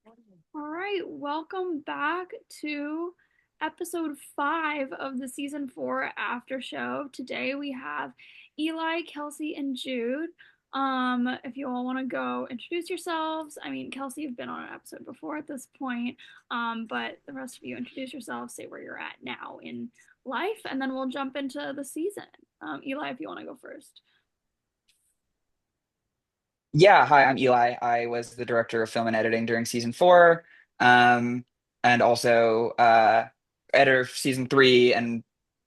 All right, welcome back to episode 5 of the season 4 after show. Today we have Eli, Kelsey, and Jude. If you all want to go introduce yourselves, I mean, Kelsey, you've been on an episode before at this point, but the rest of you introduce yourselves, say where you're at now in life, and then we'll jump into the season. Eli, if you want to go first. Yeah, hi, I'm Eli. I was the director of film and editing during season four, um, and also editor of season three and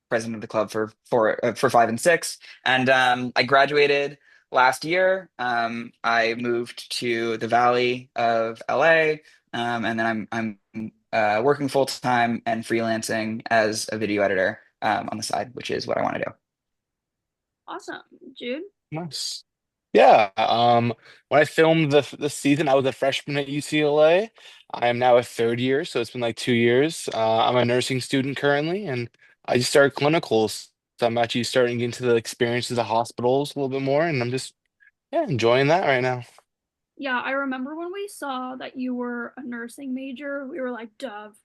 president of the club for five and six. And I graduated last year. I moved to the Valley of LA, and then I'm working full time and freelancing as a video editor on the side, which is what I want to do. Awesome. Jude? Nice. Yeah. When I filmed the season, I was a freshman at UCLA. I am now a third year, so it's been like 2 years. I'm a nursing student currently, and I just started clinicals. So I'm actually starting into the experiences of hospitals a little bit more, and I'm just enjoying that right now. Yeah, I remember when we saw that you were a nursing major, we were like, Dove,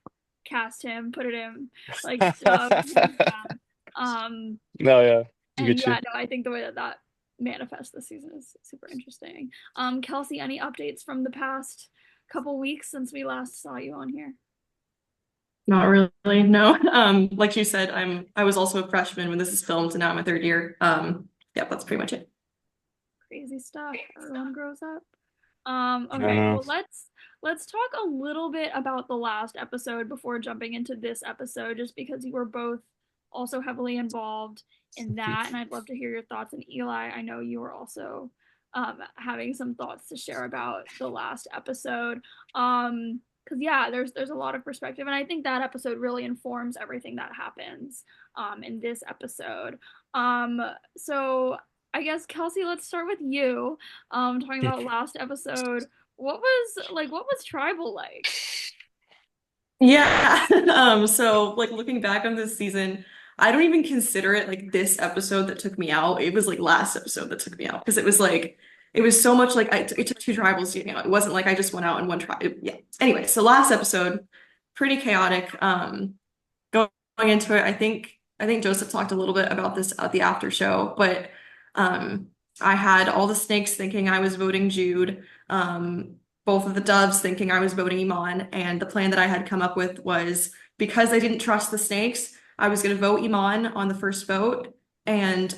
cast him, put it in, like Dove, hands down. Um, No, yeah, I and get you. yeah, no, I think the way that that manifests this season is super interesting. Kelsey, any updates from the past couple weeks since we last saw you on here? Not really, no. Like you said, I was also a freshman when this is filmed, and now I'm a third year. Yeah, that's pretty much it. Crazy stuff. Everyone grows up. I Okay, know. well let's talk a little bit about the last episode before jumping into this episode, just because you were both also heavily involved in that, and I'd love to hear your thoughts. And Eli, I know you were also having some thoughts to share about the last episode. Because yeah, there's a lot of perspective, and I think that episode really informs everything that happens in this episode. Um, so I guess Kelsey, let's start with you. Talking about last episode. What was tribal like? Yeah. So like looking back on this season, I don't even consider it like this episode that took me out. It was like last episode that took me out because it was like it was so much like it took two tribals to get me out. It wasn't like I just went out in one tribe. Yeah. Anyway, so last episode, pretty chaotic. Going into it, I think Joseph talked a little bit about this at the after show, but um I had all the snakes thinking I was voting Jude, both of the doves thinking I was voting Iman, and the plan that I had come up with was because I didn't trust the snakes, I was going to vote Iman on the first vote, and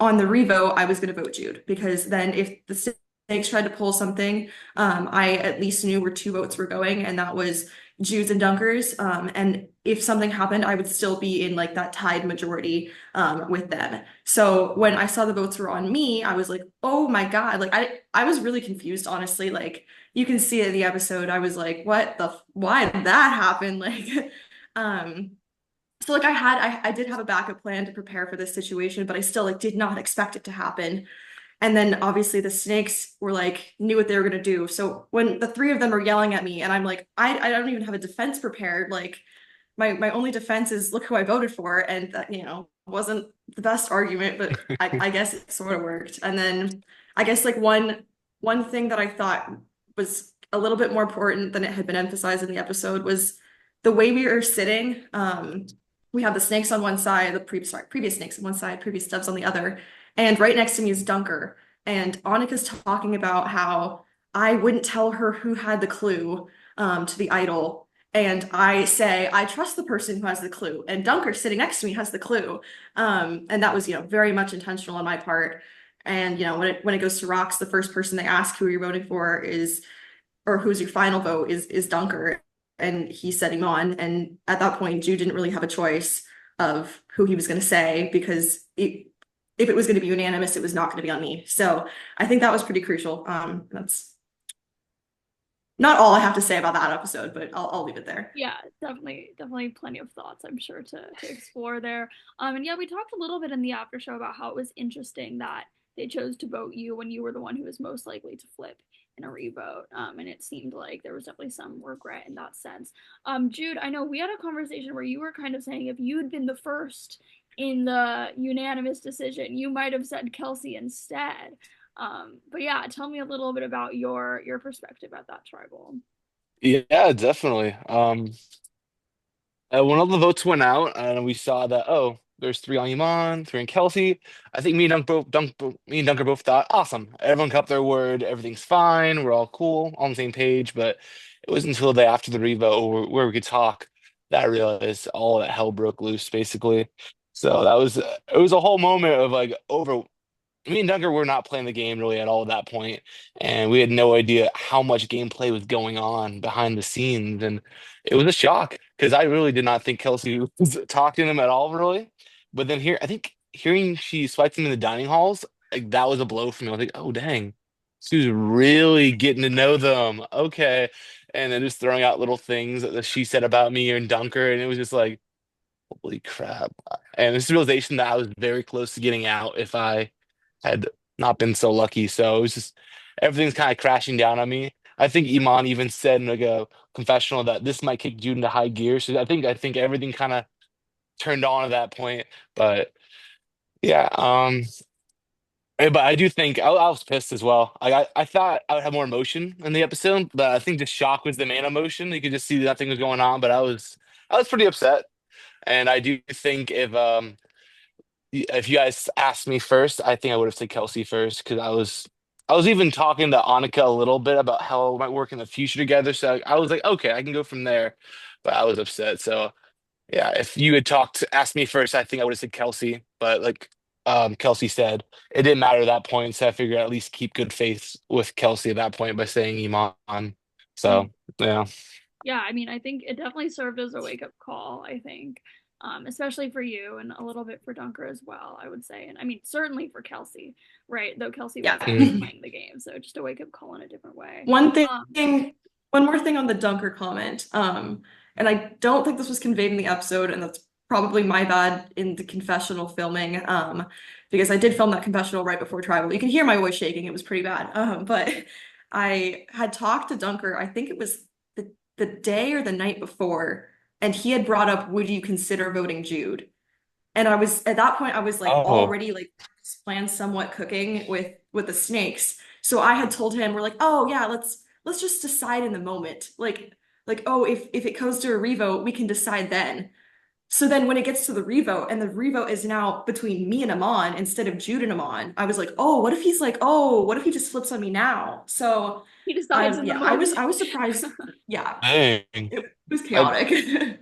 on the revote, I was going to vote Jude because then if the snakes tried to pull something, I at least knew where two votes were going, and that was Jude's and Dunker's. And if something happened, I would still be in like that tied majority with them. So when I saw the votes were on me, I was like, oh my God. Like I was really confused, honestly. Like you can see it in the episode. I was like, why did that happen? Like, um, so like I did have a backup plan to prepare for this situation, but I still like did not expect it to happen. And then obviously the snakes were like knew what they were gonna do. So when the three of them are yelling at me and I'm like, I don't even have a defense prepared. Like my only defense is look who I voted for. And that, wasn't the best argument, but I guess it sort of worked. And then I guess like one thing that I thought was a little bit more important than it had been emphasized in the episode was the way we were sitting. We have the snakes on one side, the previous snakes on one side, previous doves on the other. And right next to me is Dunker. And Annika's talking about how I wouldn't tell her who had the clue to the idol. And I say, I trust the person who has the clue. And Dunker sitting next to me has the clue. And that was, very much intentional on my part. And, when it goes to rocks, the first person they ask who you're voting for is, or who's your final vote is Dunker. And he said Iman. And at that point, Jude didn't really have a choice of who he was going to say because if it was going to be unanimous, it was not going to be on me. So I think that was pretty crucial. That's not all I have to say about that episode, but I'll leave it there. Yeah, definitely plenty of thoughts I'm sure to explore there. And yeah, we talked a little bit in the after show about how it was interesting that they chose to vote you when you were the one who was most likely to flip in a revote. And it seemed like there was definitely some regret in that sense. Jude, I know we had a conversation where you were kind of saying if you'd been the first in the unanimous decision, you might have said Kelsey instead. But yeah, tell me a little bit about your perspective at that tribal. Yeah, definitely. When all the votes went out and we saw that, oh, there's three on Iman, three on Kelsey. I think me and Dunker both thought, awesome. Everyone kept their word. Everything's fine. We're all cool, on the same page. But it was until the after the revote where we could talk that I realized all that hell broke loose, basically. So that was it was a whole moment of like over me and Dunker were not playing the game really at all at that point, and we had no idea how much gameplay was going on behind the scenes, and it was a shock because I really did not think Kelsey was talking to them at all, really. But then here, I think hearing she swiped them in the dining halls, like that was a blow for me. I was like, oh dang, she was really getting to know them. Okay, and then just throwing out little things that she said about me and Dunker, and it was just like, holy crap. And this realization that I was very close to getting out if I had not been so lucky. So it was just everything's kind of crashing down on me. I think Iman even said in like a confessional that this might kick Jude into high gear. So I think everything kind of turned on at that point. But yeah, but I do think I was pissed as well. I thought I would have more emotion in the episode, but I think the shock was the main emotion. You could just see nothing was going on, but I was pretty upset. And I do think if you guys asked me first, I think I would have said Kelsey first because I was even talking to Annika a little bit about how we might work in the future together. So I was like, okay, I can go from there. But I was upset. So yeah, if you had asked me first, I think I would have said Kelsey. But like Kelsey said, it didn't matter at that point. So I figured I'd at least keep good faith with Kelsey at that point by saying Iman. So yeah. Yeah, I mean, I think it definitely served as a wake-up call, I think. Especially for you and a little bit for Dunker as well, I would say. And I mean, certainly for Kelsey, right? Though Kelsey Yeah. was also Mhm. playing the game, so just a wake-up call in a different way. One Um, thing, one more thing on the Dunker comment. And I don't think this was conveyed in the episode, and that's probably my bad in the confessional filming. Because I did film that confessional right before tribal. You can hear my voice shaking, it was pretty bad. But I had talked to Dunker, I think it was the day or the night before, and he had brought up, would you consider voting Jude? And I was at that point, I was like Oh. already like this plan somewhat cooking with the snakes. So I had told him, we're like, oh yeah, let's just decide in the moment. Like, oh, if it goes to a revote, we can decide then. So then when it gets to the revote and the revote is now between me and Amon instead of Jude and Amon, I was like, oh, what if he's like, oh, what if he just flips on me now? So he decides in the yeah, I moment. was surprised. Yeah, Dang. it was I, chaotic.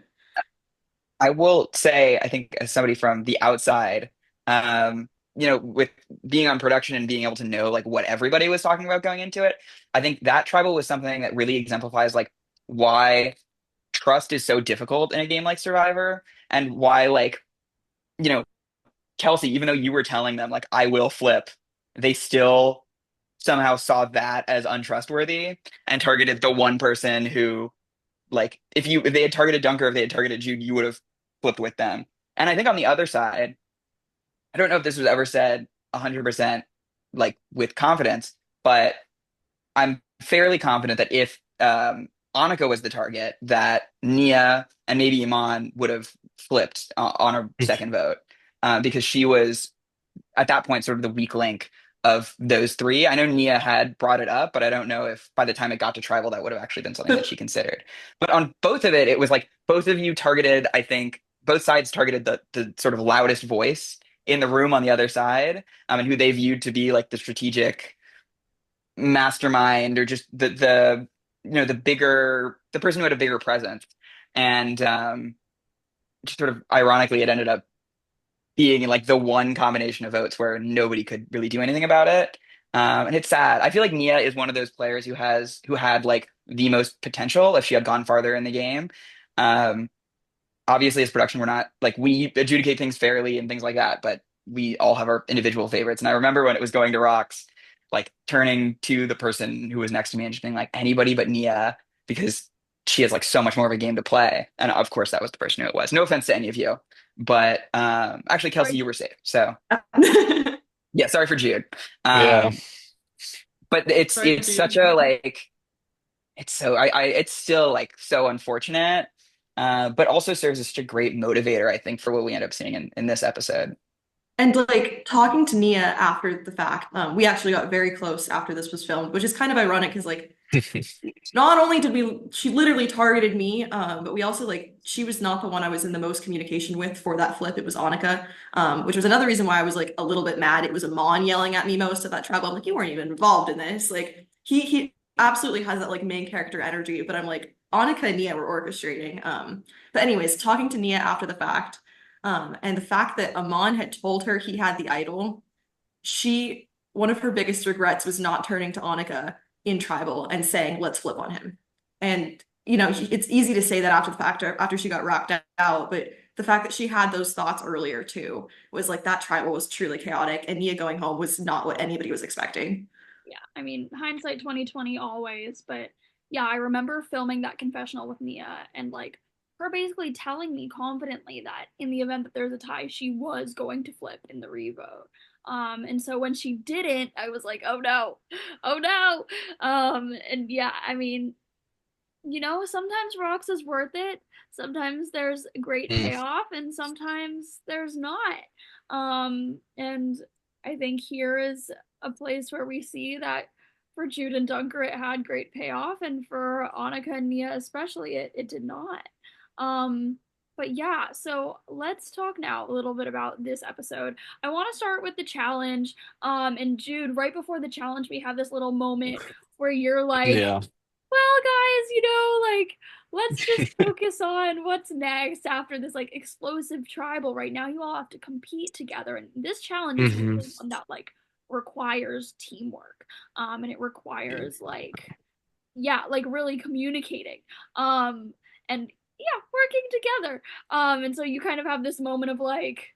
I will say, I think as somebody from the outside, with being on production and being able to know like what everybody was talking about going into it, I think that tribal was something that really exemplifies like why trust is so difficult in a game like Survivor and why like, you know, Kelsey, even though you were telling them like I will flip, they still somehow saw that as untrustworthy and targeted the one person who like if they had targeted Dunker, if they had targeted Jude, you would have flipped with them. And I think on the other side, I don't know if this was ever said 100% like with confidence, but I'm fairly confident that if Annika was the target, that Nia and maybe Iman would have flipped on a second vote because she was at that point sort of the weak link of those three. I know Nia had brought it up, but I don't know if by the time it got to tribal that would have actually been something that she considered. But on both of it, it was like both of you targeted, I think both sides targeted the sort of loudest voice in the room on the other side, and who they viewed to be like the strategic mastermind or just the person who had a bigger presence. And just sort of ironically, it ended up being like the one combination of votes where nobody could really do anything about it. And it's sad. I feel like Nia is one of those players who had like the most potential if she had gone farther in the game. Um, Obviously, as production, we're not like we adjudicate things fairly and things like that, but we all have our individual favorites. And I remember when it was going to Rocks, like turning to the person who was next to me and just being like anybody but Nia because she has like so much more of a game to play. And of course, that was the person who it was. No offense to any of you, but actually, Kelsey, Sorry. you were safe. So yeah, sorry for Jude. yeah. Um, but it's Sorry, it's such dude. a like it's so I it's still like so unfortunate, but also serves as such a great motivator, I think, for what we end up seeing in this episode. And like talking to Nia after the fact, we actually got very close after this was filmed, which is kind of ironic because like not only did she literally targeted me, but we also like she was not the one I was in the most communication with for that flip. It was Annika, which was another reason why I was like a little bit mad. It was Amon yelling at me most of that travel. I'm like, you weren't even involved in this. Like he absolutely has that like main character energy, but I'm like Annika and Nia were orchestrating. But anyways, talking to Nia after the fact, and the fact that Amon had told her he had the idol, she one of her biggest regrets was not turning to Annika in tribal and saying, let's flip on him. And, you know, it's easy to say that after the fact, after she got rocked out, but the fact that she had those thoughts earlier too was like that tribal was truly chaotic, and Nia going home was not what anybody was expecting. Yeah, I mean, hindsight 2020 always, but yeah, I remember filming that confessional with Nia and like her basically telling me confidently that in the event that there's a tie, she was going to flip in the revote. And so when she didn't, I was like, oh no, oh no. And yeah, I mean, sometimes rocks is worth it. Sometimes there's great Mm. payoff, and sometimes there's not. And I think here is a place where we see that for Jude and Dunker, it had great payoff, and for Annika and Nia especially, it did not. Um, but yeah, so let's talk now a little bit about this episode. I want to start with the challenge. And Jude, right before the challenge, we have this little moment where you're like, Yeah. well, guys, like, let's just focus on what's next after this, like, explosive tribal. Right now, you all have to compete together. And this challenge is Hmm. really one that, like, requires teamwork. And it requires, like, yeah, like, really communicating. And yeah, working together. And so you kind of have this moment of, like,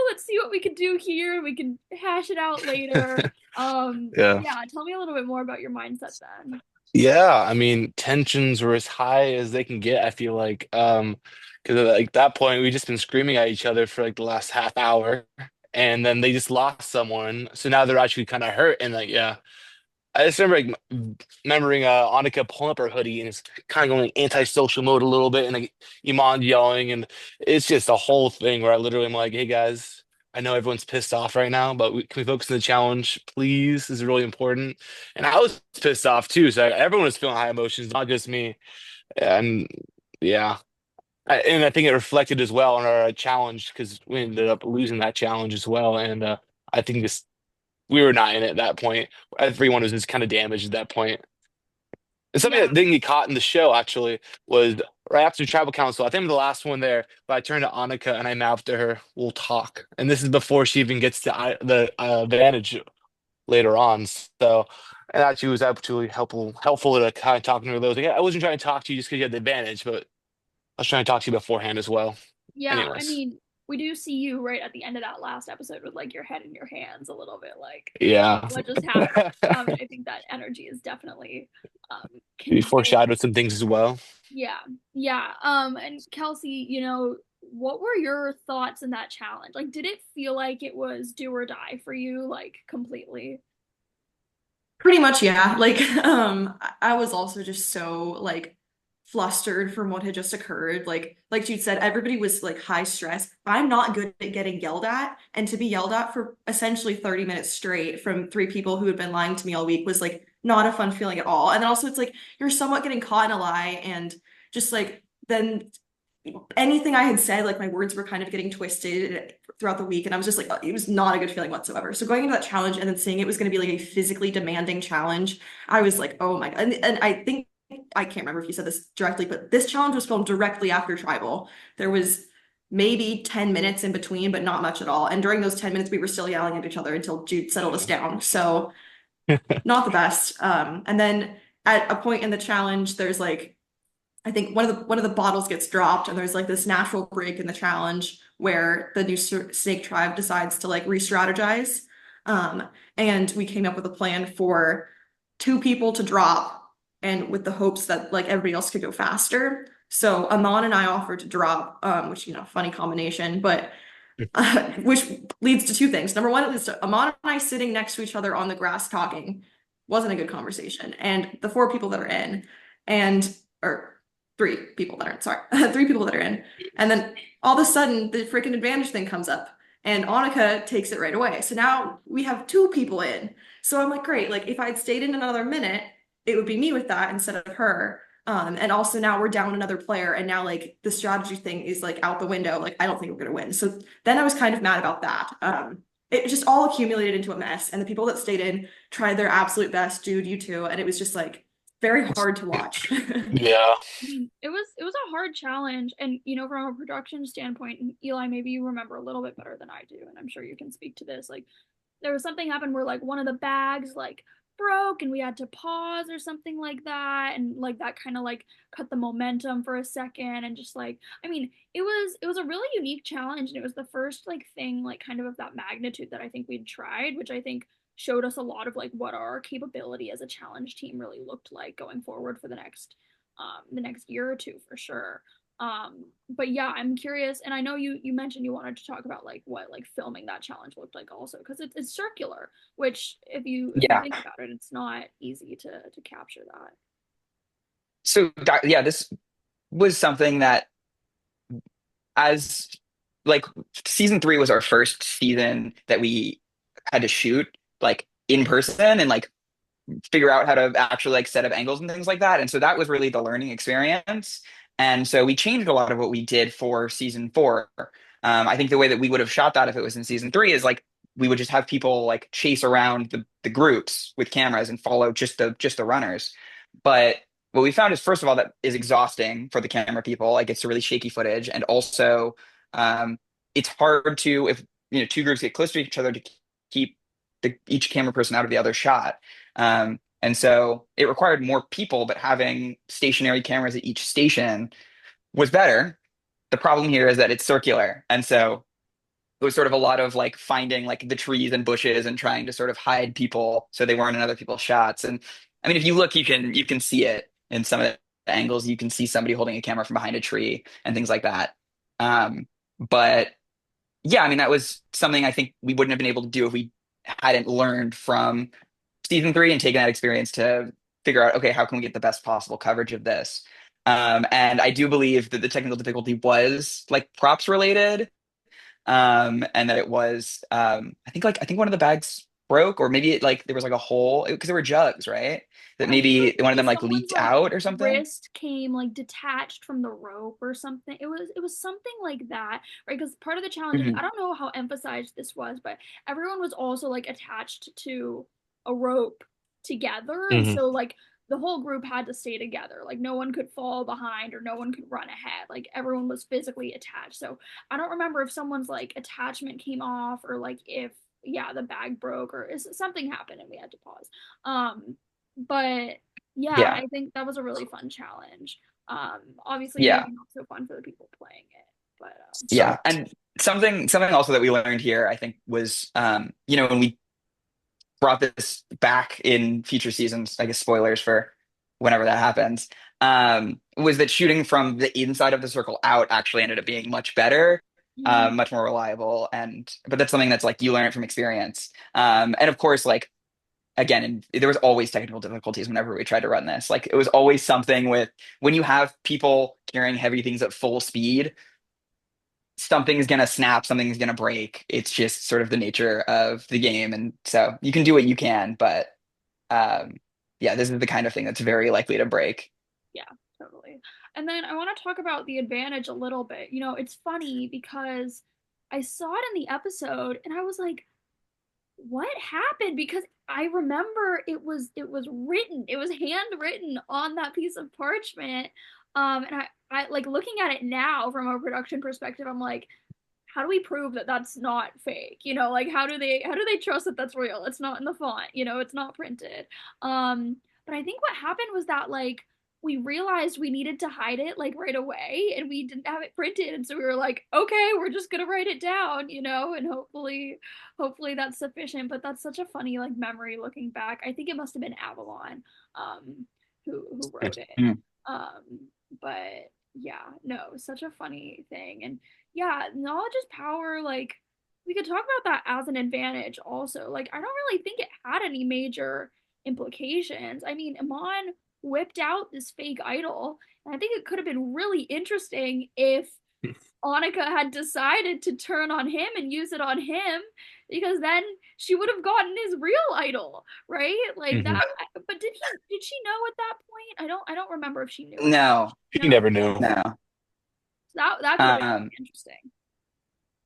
let's see what we can do here. We can hash it out later. Yeah. Yeah, tell me a little bit more about your mindset then. Yeah, I mean, tensions were as high as they can get, I feel like. Because at like that point we just been screaming at each other for like the last half hour, and then they just lost someone. So now they're actually kind of hurt, and like, yeah. I just remember like remembering Annika pulling up her hoodie and it's kind of going anti-social mode a little bit, and like Iman yelling, and it's just a whole thing where I literally am like, "Hey guys, I know everyone's pissed off right now, but can we focus on the challenge, please? This is really important." And I was pissed off too, so everyone was feeling high emotions, not just me. And yeah, and I think it reflected as well on our challenge because we ended up losing that challenge as well, and I think this we were not in it at that point. Everyone was just kind of damaged at that point. And something Yeah, that didn't get caught in the show actually was right after Tribal Council. I think I'm the last one there, but I turned to Annika and I mouthed to her, "We'll talk." And this is before she even gets to the advantage later on. So, and actually was absolutely helpful to kind of talking to her. Those, like, I wasn't trying to talk to you just because you had the advantage, but I was trying to talk to you beforehand as well. yeah. I Anyways, mean, we do see you right at the end of that last episode with like your head in your hands a little bit, like yeah. what just happened. And I think that energy is definitely um We conveyed. foreshadowed some things as well. Yeah, yeah. And Kelsey, what were your thoughts in that challenge? Like, did it feel like it was do or die for you, like completely? Pretty much, yeah. Like, I was also just so like flustered from what had just occurred. Like Jude said, everybody was like high stress. I'm not good at getting yelled at, and to be yelled at for essentially 30 minutes straight from three people who had been lying to me all week was like not a fun feeling at all. And then also it's like you're somewhat getting caught in a lie, and just like then anything I had said, like my words were kind of getting twisted throughout the week. And I was just like, it was not a good feeling whatsoever. So going into that challenge and then seeing it was going to be like a physically demanding challenge, I was like, oh my God. And I think, I can't remember if you said this directly, but this challenge was filmed directly after Tribal. There was maybe 10 minutes in between, but not much at all. And during those 10 minutes, we were still yelling at each other until Jude settled us down. So not the best. And then at a point in the challenge, there's like, I think one of the bottles gets dropped, and there's like this natural break in the challenge where the new snake tribe decides to like re-strategize. Um, and we came up with a plan for two people to drop, and with the hopes that like everybody else could go faster. So Amon and I offered to drop, which funny combination, but which leads to two things. Number one, it leads to Amon and I sitting next to each other on the grass talking. Wasn't a good conversation. And the four people that are in, and or three people that are in, sorry, three people that are in. And then all of a sudden the freaking advantage thing comes up. And Annika takes it right away. So now we have two people in. So I'm like, great. Like if I'd stayed in another minute, it would be me with that instead of her. And also now we're down another player, and now like the strategy thing is like out the window. Like I don't think we're gonna win. So then I was kind of mad about that. It just all accumulated into a mess, and the people that stayed in tried their absolute best, dude, you too, and it was just like very hard to watch. Yeah. I mean, it was a hard challenge, and from a production standpoint, and Eli, maybe you remember a little bit better than I do, and I'm sure you can speak to this. Like, there was something happened where like one of the bags like broke, and we had to pause or something like that, and like that kind of like cut the momentum for a second, and just like, I mean, it was a really unique challenge, and it was the first like thing like kind of that magnitude that I think we'd tried, which I think showed us a lot of like what our capability as a challenge team really looked like going forward for the next year or two for sure. But yeah, I'm curious, and I know you mentioned you wanted to talk about like what like filming that challenge looked like also, because it's circular, which if you Yeah. think about it, it's not easy to capture that. So yeah, this was something that as like season three was our first season that we had to shoot like in person and like figure out how to actually like set up angles and things like that. And so that was really the learning experience. And so we changed a lot of what we did for season four. I think the way that we would have shot that if it was in season three is like we would just have people like chase around the groups with cameras and follow just the runners. But what we found is first of all that is exhausting for the camera people. Like it's really shaky footage, and also um, it's hard to if two groups get close to each other to keep each camera person out of the other shot. And so it required more people, but having stationary cameras at each station was better. The problem here is that it's circular. And so it was sort of a lot of like finding like the trees and bushes and trying to sort of hide people so they weren't in other people's shots. And I mean, if you look, you can see it in some of the angles. You can see somebody holding a camera from behind a tree and things like that. But yeah, I mean, that was something I think we wouldn't have been able to do if we hadn't learned from season three and taken that experience to figure out, okay, how can we get the best possible coverage of this? And I do believe that the technical difficulty was like props related, and that it was, I think one of the bags broke, or maybe it like there was like a hole because there were jugs, right? That I think maybe one of like them like someone's leaked like out or something. wrist came like detached from the rope or something. It was something like that, right? Because part of the challenge, and I Hmm. don't know how emphasized this was, but everyone was also like attached to a rope together, and Hmm. so like the whole group had to stay together. Like no one could fall behind or no one could run ahead. Like everyone was physically attached. So I don't remember if someone's like attachment came off, or like if yeah, the bag broke, or something happened and we had to pause. But yeah, Yeah, I think that was a really fun challenge. Obviously yeah, maybe not so fun for the people playing it, but yeah. And something also that we learned here, I think, was when we brought this back in future seasons, I guess spoilers for whenever that happens, was that shooting from the inside of the circle out actually ended up being much better, mm, much more reliable. And but that's something that's like you learn it from experience. And of course, like again, and there was always technical difficulties whenever we tried to run this. Like it was always something with when you have people carrying heavy things at full speed, something's gonna snap, something's gonna break. It's just sort of the nature of the game, and so you can do what you can, but um, yeah, this is the kind of thing that's very likely to break. yeah, totally. And then I want to talk about the advantage a little bit. It's funny because I saw it in the episode and I was like, what happened? Because I remember it was written, it was handwritten on that piece of parchment. And I like looking at it now from a production perspective, I'm like, how do we prove that that's not fake? Like how do they trust that that's real? It's not in the font, it's not printed. But I think what happened was that like we realized we needed to hide it like right away, and we didn't have it printed, and so we were like, okay, we're just gonna write it down, and hopefully that's sufficient. But that's such a funny like memory looking back. I think it must have been Avalon who wrote it. Mm. But yeah, no, such a funny thing. And yeah, knowledge is power. Like, we could talk about that as an advantage also. Like, I don't really think it had any major implications. I mean, Amon whipped out this fake idol, and I think it could have been really interesting if Annika had decided to turn on him and use it on him because then she would have gotten his real idol, right? Like Mhm. that. But did she know at that point? I don't remember if she knew at that. No, She No. never knew. no. That could have been Um, interesting.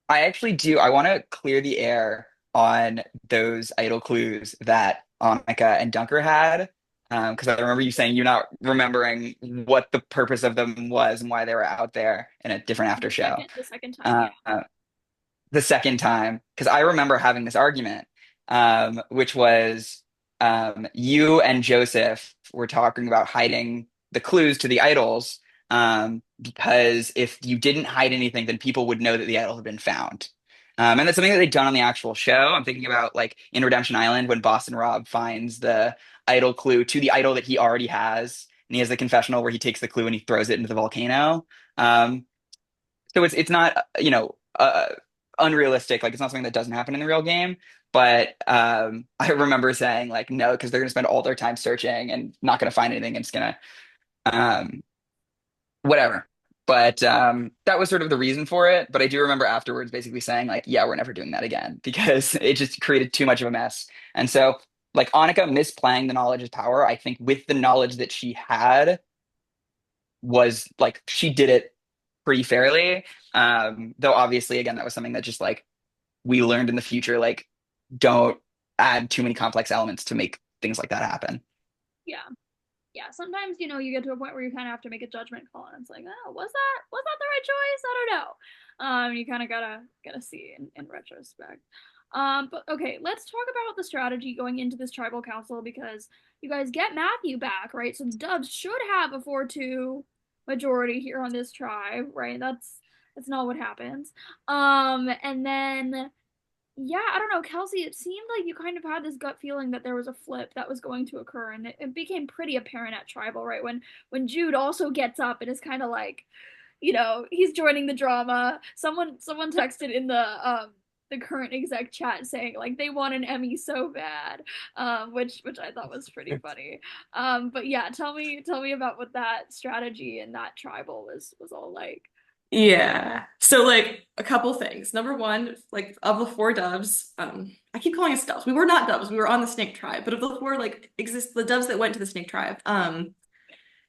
I actually do. I want to clear the air on those idol clues that Annika and Dunker had. Because I remember you saying you're not remembering what the purpose of them was and why they were out there in a different after show. The second time, Uh, yeah. the second time, because I remember having this argument, which was you and Joseph were talking about hiding the clues to the idols, because if you didn't hide anything, then people would know that the idol had been found. And that's something that they've done on the actual show. I'm thinking about like in Redemption Island when Boston Rob finds the idol clue to the idol that he already has, and he has the confessional where he takes the clue and he throws it into the volcano. Um, so it's not unrealistic. Like it's not something that doesn't happen in the real game. But I remember saying like no, because they're gonna spend all their time searching and not gonna find anything. And it's gonna um, whatever. But that was sort of the reason for it. But I do remember afterwards basically saying like, yeah, we're never doing that again because it just created too much of a mess. And so like Annika misplaying the knowledge is power, I think with the knowledge that she had was like she did it pretty fairly. Though obviously, again, that was something that just like we learned in the future, like don't add too many complex elements to make things like that happen. Yeah. Yeah, sometimes you get to a point where you kind of have to make a judgment call, and it's like, oh, was that the right choice? I don't know. You kind of gotta see in retrospect. But okay, let's talk about the strategy going into this tribal council because you guys get Matthew back, right? So the Dubs should have a 4-2 majority here on this tribe, right? That's not what happens. And then yeah, I don't know, Kelsey, it seemed like you kind of had this gut feeling that there was a flip that was going to occur, and it became pretty apparent at Tribal, right? When Jude also gets up and is kind of like, he's joining the drama. Someone texted in the current exec chat saying like they want an Emmy so bad, which I thought was pretty funny. But yeah, tell me about what that strategy and that Tribal was all like. Yeah. So like a couple things. Number one, like of the four doves, I keep calling us doves. We were not doves. We were on the snake tribe. But of the four like the doves that went to the snake tribe,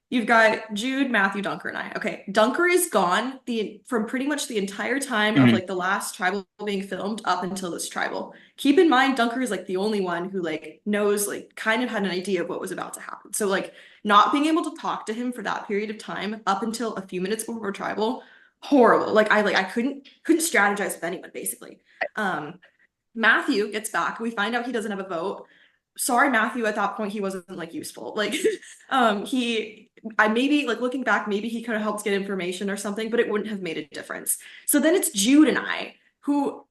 you've got Jude, Matthew, Dunker, and I. Okay, Dunker is gone from pretty much the entire time of Mhm. like the last tribal being filmed up until this tribal. Keep in mind, Dunker is like the only one who like knows like kind of had an idea of what was about to happen. So like not being able to talk to him for that period of time up until a few minutes before tribal, horrible. I couldn't strategize with anyone basically. Matthew gets back. We find out he doesn't have a vote. Sorry, Matthew, at that point he wasn't like useful. Like I maybe like looking back, maybe he could have helped get information or something, but it wouldn't have made a difference. So then it's Jude and I who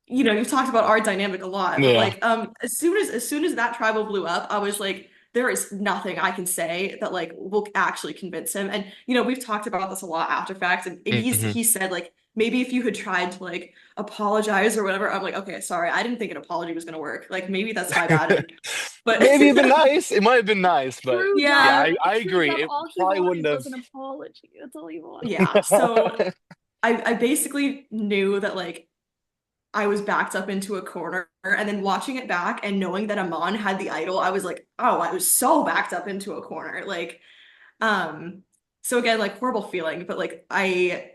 you've talked about our dynamic a lot, but Yeah. like as soon as that tribal blew up, I was like, there is nothing I can say that like will actually convince him. And we've talked about this a lot after facts, and Hmm. he said like maybe if you had tried to like apologize or whatever, I'm like, okay, sorry, I didn't think an apology was gonna work. Like maybe that's my bad. But Maybe it'd been nice. It might have been nice, but True yeah, Dove, yeah, I True agree. Dove, It all he probably wouldn't wanted was have. an apology. That's all he wanted. yeah. So I basically knew that like I was backed up into a corner, and then watching it back and knowing that Amon had the idol, I was like, oh, I was so backed up into a corner. Like, um, so again, like horrible feeling, but like I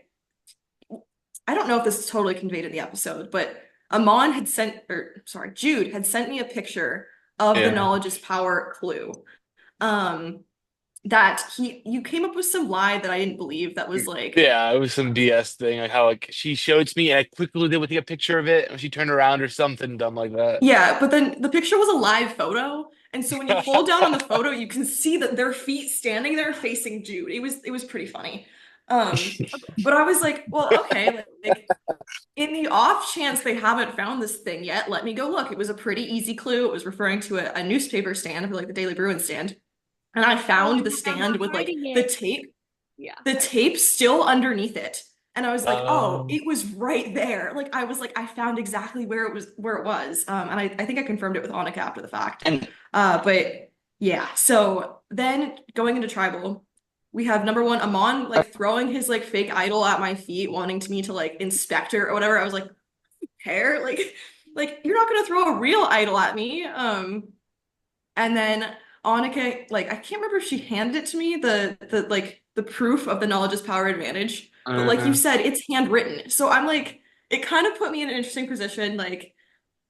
don't know if this is totally conveyed in the episode, but Amon had sent, or sorry, Jude had sent me a picture of the Yeah. knowledge is power clue. Um, that you came up with some lie that I didn't believe that was like, Yeah, it was some BS thing, like how like she showed it to me and I quickly did with take a picture of it and she turned around or something dumb like that. yeah, but then the picture was a live photo. And so when you hold down on the photo, you can see that their feet standing there facing Jude. It was pretty funny. But I was like, well, okay, like in the off chance they haven't found this thing yet, let me go look. It was a pretty easy clue. It was referring to a newspaper stand for like the Daily Bruin stand. And I Oh, found I the remember stand with like hiding the it. tape, Yeah. the tape still underneath it. And I was like, oh, Um, it was right there. Like I was like, I found exactly where it was. And I think I confirmed it with Annika after the fact. And But yeah, so then going into tribal, we have number one, Amon like throwing his like fake idol at my feet, wanting to me to like inspect her or whatever. I was like, hair, like you're not gonna throw a real idol at me. And then Annika, like I can't remember if she handed it to me, the like the proof of the knowledge is power advantage. But like you Uh, said, it's handwritten. So I'm like, it kind of put me in an interesting position. Like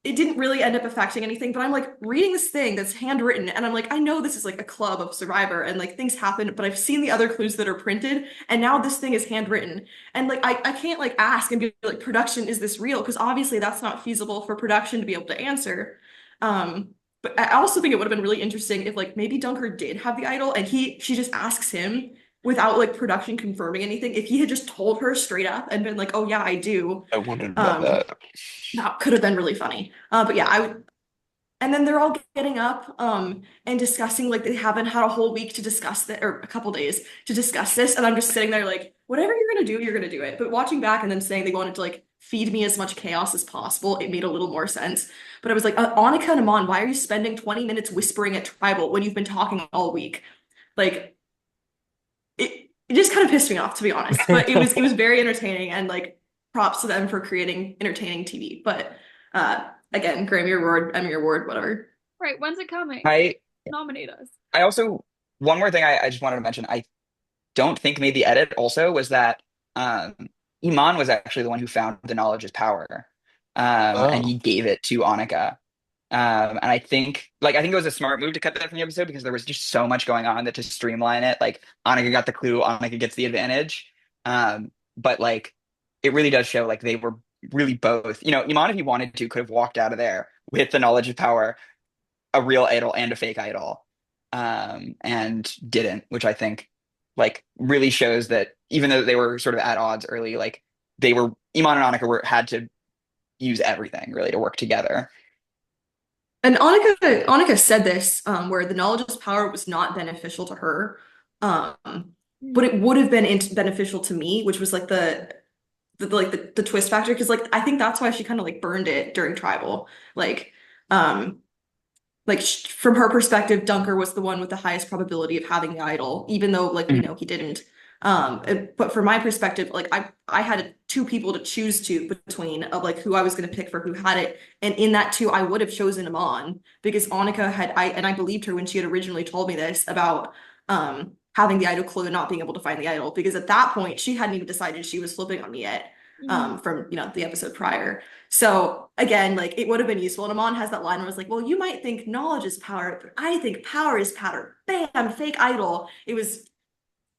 it didn't really end up affecting anything, but I'm like reading this thing that's handwritten, and I'm like, I know this is like a club of Survivor and like things happen, but I've seen the other clues that are printed, and now this thing is handwritten. And like I can't like ask and be like, production, is this real? Because obviously that's not feasible for production to be able to answer. But I also think it would have been really interesting if like maybe Dunker did have the idol and she just asks him without like production confirming anything. If he had just told her straight up and been like, oh yeah, I do. I wondered about Um, that. that could have been really funny. But yeah, I would. And then they're all getting up and discussing like they haven't had a whole week to discuss that or a couple days to discuss this. And I'm just sitting there like, whatever you're gonna do, you're gonna do it. But watching back and then saying they wanted to like feed me as much chaos as possible, it made a little more sense. But I was like, Annika and Amon, why are you spending 20 minutes whispering at Tribal when you've been talking all week? Like it just kind of pissed me off, to be honest. But it was very entertaining and like props to them for creating entertaining TV. But again, Grammy Award, Emmy Award, whatever. Right, when's it coming? I Nominate us. I also one more thing I just wanted to mention. I don't think made the edit also was that um, Iman was actually the one who found the knowledge is power, and Oh, he gave it to Annika. And I think it was a smart move to cut that from the episode because there was just so much going on that to streamline it, like Annika got the clue, Annika gets the advantage. But like it really does show like they were really both, Iman if he wanted to could have walked out of there with the knowledge of power, a real idol and a fake idol. And didn't, which I think like really shows that even though they were sort of at odds early, like they were Iman and Annika were had to use everything really to work together. And Annika said this, where the knowledge of power was not beneficial to her, but Mm. it would have been beneficial to me, which was like the twist factor. Because like I think that's why she kind of like burned it during tribal. Like, um, like from her perspective, Dunker was the one with the highest probability of having the idol, even though like we Mhm. know he didn't. But from my perspective, like I had two people to choose to between of like who I was going to pick for who had it, and in that two, I would have chosen Amon because Annika had I believed her when she had originally told me this about having the idol clue and not being able to find the idol because at that point she hadn't even decided she was flipping on me yet Mm. from the episode prior. So again, like it would have been useful. And Amon has that line where it's like, well, you might think knowledge is power, but I think power is powder. Bam, fake idol. It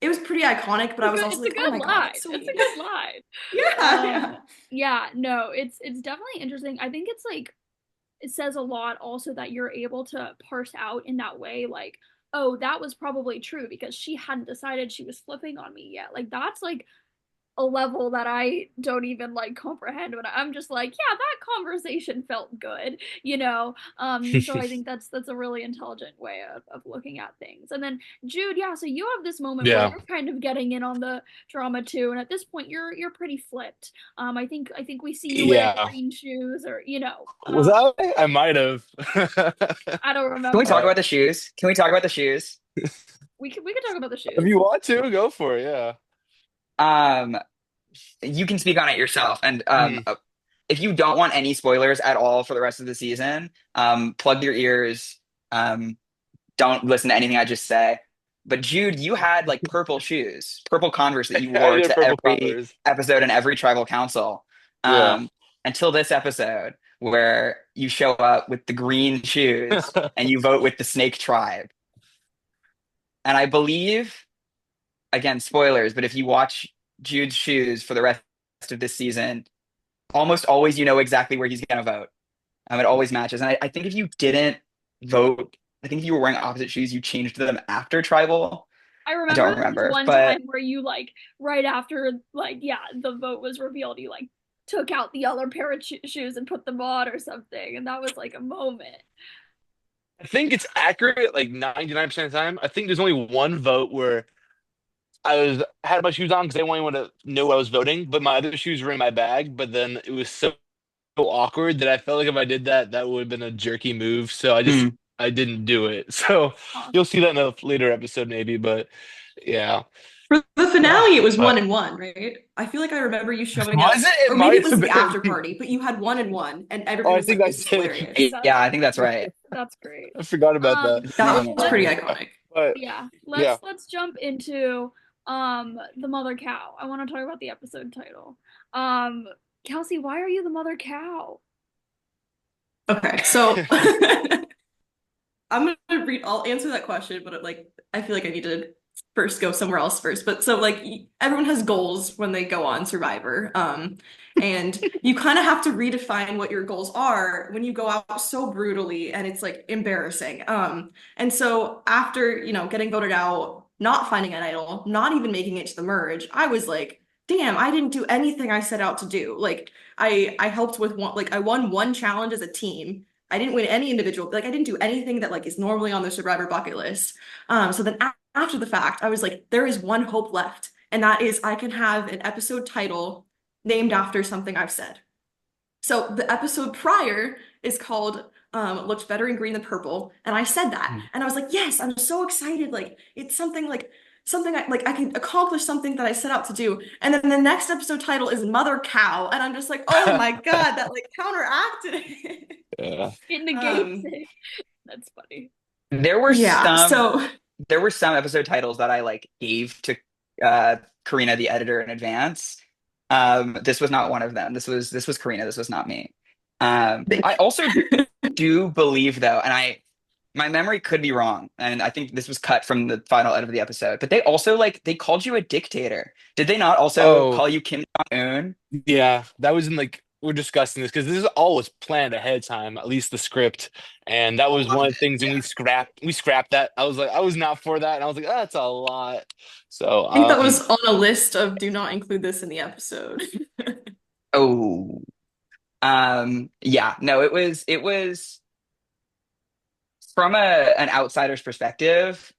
was pretty iconic, but I was also It's a like, oh good my God, line. that's so It's a mean. good line. Yeah, Um, yeah. yeah, no, it's definitely interesting. I think it's like it says a lot also that you're able to parse out in that way, like, oh, that was probably true because she hadn't decided she was flipping on me yet. Like that's like a level that I don't even like comprehend when I'm just like, yeah, that conversation felt good. So I think that's a really intelligent way of looking at things. And then Jude, yeah, so you have this moment where yeah. you're kind of getting in on the drama too, and at this point you're pretty flipped. I think we see you wearing Yeah. green shoes or Was I might have. I don't Can we talk Uh, remember. about the shoes? Can we talk about the shoes? We could talk about the if shoes. you want to, go for it. Yeah. Um, you can speak on it yourself. And Mhm. if you don't want any spoilers at all for the rest of the season, plug your ears. Um, don't listen to anything I just say. But Jude, you had like purple shoes, purple Converse that you I wore did to purple every Converse. episode and every tribal council. Yeah. Um, until this episode where you show up with the green shoes and you vote with the Snake Tribe. And I believe, again, spoilers, but if you watch Jude's shoes for the rest of this season, almost always you know exactly where he's going to vote. It always matches. And I think if you didn't vote, I think if you were wearing opposite shoes, you changed them after tribal. I I remember don't there was remember, one but time where you like right after like yeah the vote was revealed you like took out the other pair of shoes and put them on or something and that was like a moment. I think it's accurate like 99% of the time. I think there's only one vote where had my shoes on because I didn't want anyone to know I was voting, but my other shoes were in my bag. But then it was so awkward that I felt like if I did that, that would have been a jerky move. So hmm. I didn't do it. So you'll see that in a later episode maybe, but yeah. For the finale, it was one But and one, right? I feel like I remember you showing was up, it? It or maybe it might was have the after been. party, but you had one and one, and Oh, everybody I was think like, I "This is did. hilarious." That's Yeah, I think that's right. that's great. I forgot about that. That was Let's pretty Phenomenal. iconic. But yeah, yeah. let's jump into the mother cow. I want to talk about the episode title. Kelsey, why are you the mother cow? Okay, so I'm gonna read. I'll answer that question, but like I feel like I need to first go somewhere else first. But so like everyone has goals when they go on Survivor, and you kind of have to redefine what your goals are when you go out so brutally, and it's like embarrassing. And so after getting voted out, not finding an idol, not even making it to the merge, I was like, damn, I didn't do anything I set out to do. Like I helped with one, like I won one challenge as a team. I didn't win any individual, like I didn't do anything that like is normally on the Survivor bucket list. So then after the fact, I was like, there is one hope left, and that is I can have an episode title named after something I've said. So the episode prior is called Looks Better in Green Than Purple, and I said that, Mm. and I was like, yes, I'm so excited. Like it's something I can accomplish something that I set out to do. And then the next episode title is Mother Cow, and I'm just like, oh my God, that like counteracted it. Yeah. It negates Um, it. That's funny. There were yeah, some so there were some episode titles that I like gave to uh Karina, the editor, in advance. This was not one of them. This was Karina. This was not me. I also do believe though, and my memory could be wrong, and I think this was cut from the final edit of the episode, but they also they called you a dictator. Did they not also Oh, call you Kim Jong-un? yeah. That was in like we're discussing this because this is all was planned ahead of time, at least the script. And that was one of the things, and Yeah. we scrapped that. I was like, I was not for that. And I was like, oh, that's a lot. So I think that was on a list of do not include this in the episode. Oh. Yeah, no, it was from an outsider's perspective.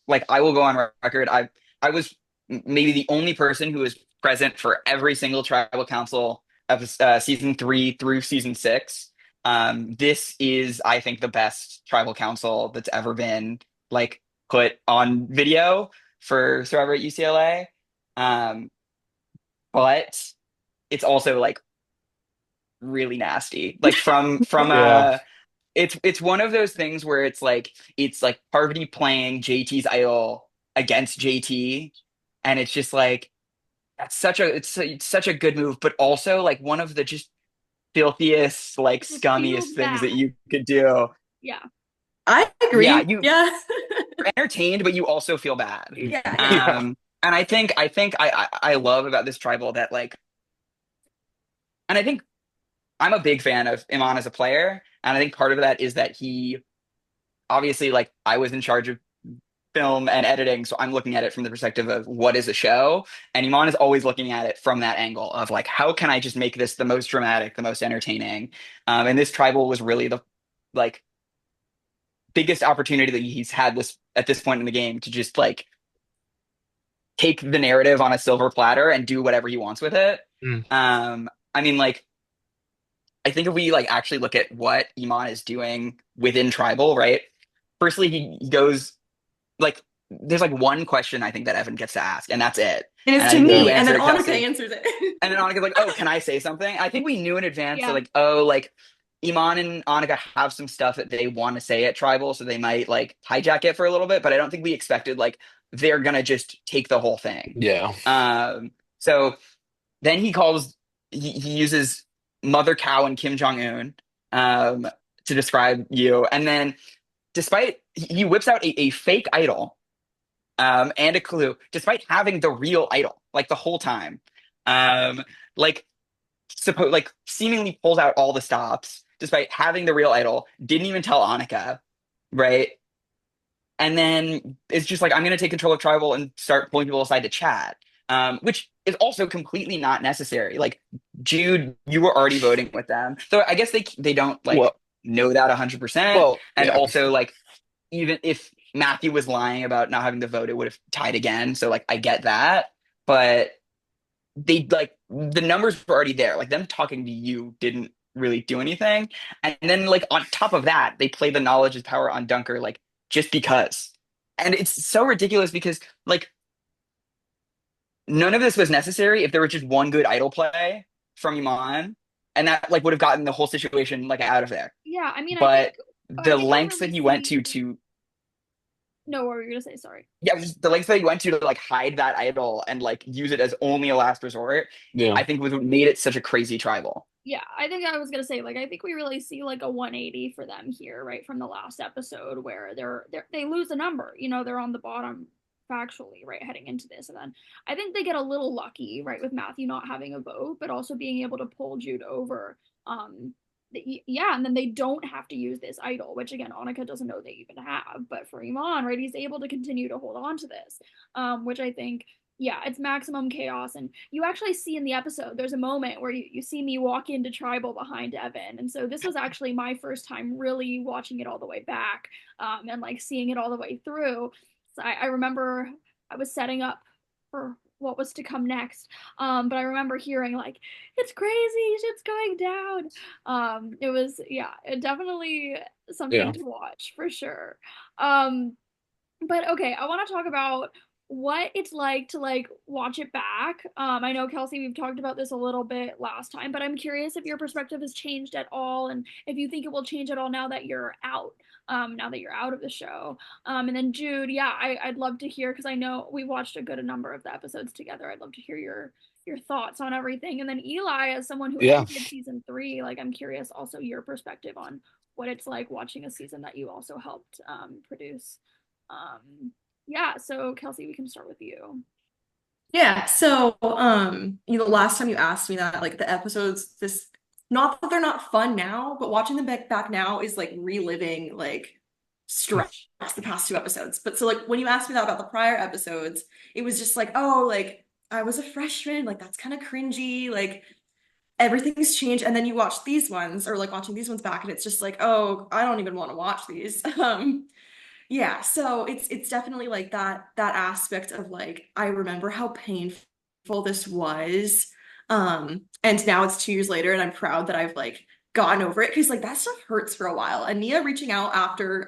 Like I will go on record. I was maybe the only person who was present for every single tribal council of season 3 through season 6. This is, I think, the best tribal council that's ever been like put on video for Survivor at UCLA. Um, but it's also like really nasty. Like from yeah. it's one of those things where it's like Parvati playing JT's idol against JT, and it's just like it's such a good move, but also like one of the just filthiest, like It feels scummiest things that bad. you could do. Yeah. I Yeah, agree. you're Yeah. entertained, but you also feel bad. Yeah, yeah. Yeah. And I love about this tribal that like, and I think I'm a big fan of Iman as a player, and I think part of that is that he obviously like I was in charge of film and editing, so I'm looking at it from the perspective of what is a show, and Iman is always looking at it from that angle of like how can I just make this the most dramatic, the most entertaining. And this tribal was really the like biggest opportunity that he's had this at this point in the game to just like take the narrative on a silver platter and do whatever he wants with it. Mm. I mean, like I think if we like actually look at what Iman is doing within tribal, right? Firstly, he goes like there's like one question I think that Evan gets to ask, and that's it. And And it's I to think Yeah. you me, and answer then it, Annika Kelsey. answers it. And then Annika's like, "Oh, can I say something?" I think we knew in advance that Yeah. like, oh, like Iman and Annika have some stuff that they want to say at Tribal, so they might like hijack it for a little bit. But I don't think we expected like they're gonna just take the whole thing. Yeah. So then he uses Mother Cow and Kim Jong Un to describe you, and then despite he whips out a fake idol and a clue, despite having the real idol like the whole time. Like seemingly pulls out all the stops despite having the real idol. Didn't even tell Annika, right? And then it's just like I'm going to take control of tribal and start pulling people aside to chat, which is also completely not necessary. Like Jude, you were already voting with them, so I guess they don't like Well, know that 100%. And yeah. also like even if Matthew was lying about not having the vote, it would have tied again. So like I get that, but they like the numbers were already there. Like them talking to you didn't really do anything. And then like on top of that, they play the knowledge is power on Dunker like just because. And it's so ridiculous because like none of this was necessary if there was just one good idol play from Iman, and that like would have gotten the whole situation like out of there. Yeah, I mean, But I the think we're lengths that really he went seeing. to No, what were you gonna say? Sorry. yeah, just the lengths that he went to like hide that idol and like use it as only a last resort, Yeah. I think was what made it such a crazy tribal. Yeah, I think I was gonna say like I think we really see like a 180 for them here, right from the last episode where they lose a number. You know, they're on the bottom factually, right, heading into this, and then I think they get a little lucky, right, with Matthew not having a vote, but also being able to pull Jude over. Yeah, and then they don't have to use this idol, which again, Annika doesn't know they even have. But for Iman, right, he's able to continue to hold on to this, which I think yeah, it's maximum chaos. And you actually see in the episode, there's a moment where you see me walk into tribal behind Evan. And so this was actually my first time really watching it all the way back, and like seeing it all the way through. So I remember I was setting up for what was to come next. But I remember hearing like, it's crazy, shit's going down. It was, yeah, it definitely Yeah. something to watch for sure. Um, but okay, I want to talk about what it's like to like watch it back. I know Kelsey, we've talked about this a little bit last time, but I'm curious if your perspective has changed at all, and if you think it will change at all now that you're out, now that you're out of the show. And then Jude, yeah, I'd love to hear because I know we watched a good number of the episodes together. I'd love to hear your thoughts on everything. And then Eli, as someone who Yeah. ended season 3, like I'm curious also your perspective on what it's like watching a season that you also helped produce. Yeah, so Kelsey, we can start with you. Yeah, so last time you asked me that, like the episodes, this not that they're not fun now, but watching them back now is like reliving like stress the past 2 episodes. But so like when you asked me that about the prior episodes, it was just like, oh, like I was a freshman, like that's kind of cringy, like everything's changed. And then you watch these ones, or like watching these ones back, and it's just like, oh, I don't even want to watch these. Yeah, so it's definitely like that aspect of like I remember how painful this was. And now it's 2 years later and I'm proud that I've like gotten over it because like that stuff hurts for a while. And Nia reaching out after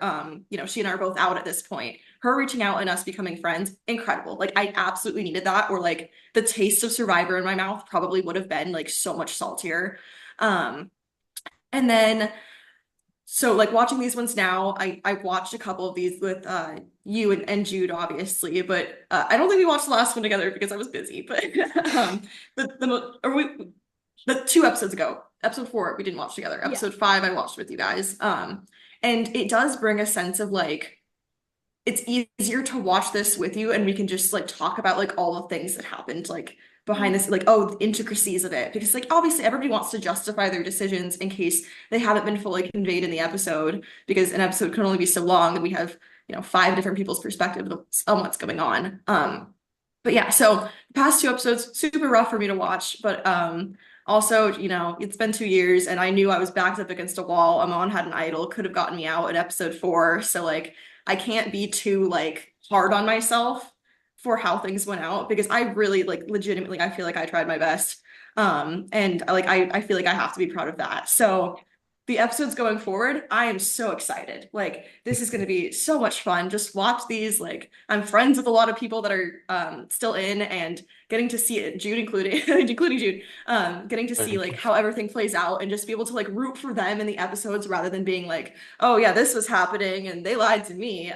she and I are both out at this point, her reaching out and us becoming friends, incredible. Like I absolutely needed that, or like the taste of Survivor in my mouth probably would have been like so much saltier. Um, and then so like watching these ones now, I watched a couple of these with you and Jude, obviously, but I don't think we watched the last one together because I was busy. But the 2 episodes ago, episode 4, we didn't watch together. Yeah. Episode 5, I watched with you guys. And it does bring a sense of like it's easier to watch this with you, and we can just like talk about like all the things that happened like behind this, like the intricacies of it, because like obviously everybody wants to justify their decisions in case they haven't been fully conveyed in the episode, because an episode can only be so long and we have 5 different people's perspective on what's going on. But yeah, so the past 2 episodes super rough for me to watch, but also it's been 2 years and I knew I was backed up against a wall. Amon had an idol, could have gotten me out at episode 4, so like I can't be too like hard on myself for how things went out, because I really like legitimately I feel like I tried my best. And like I feel like I have to be proud of that. So the episodes going forward, I am so excited. Like this is going to be so much fun. Just watch these. Like I'm friends with a lot of people that are still in, and getting to see it, Jude including including Jude, getting to see like how everything plays out and just be able to like root for them in the episodes rather than being like, oh yeah, this was happening and they lied to me.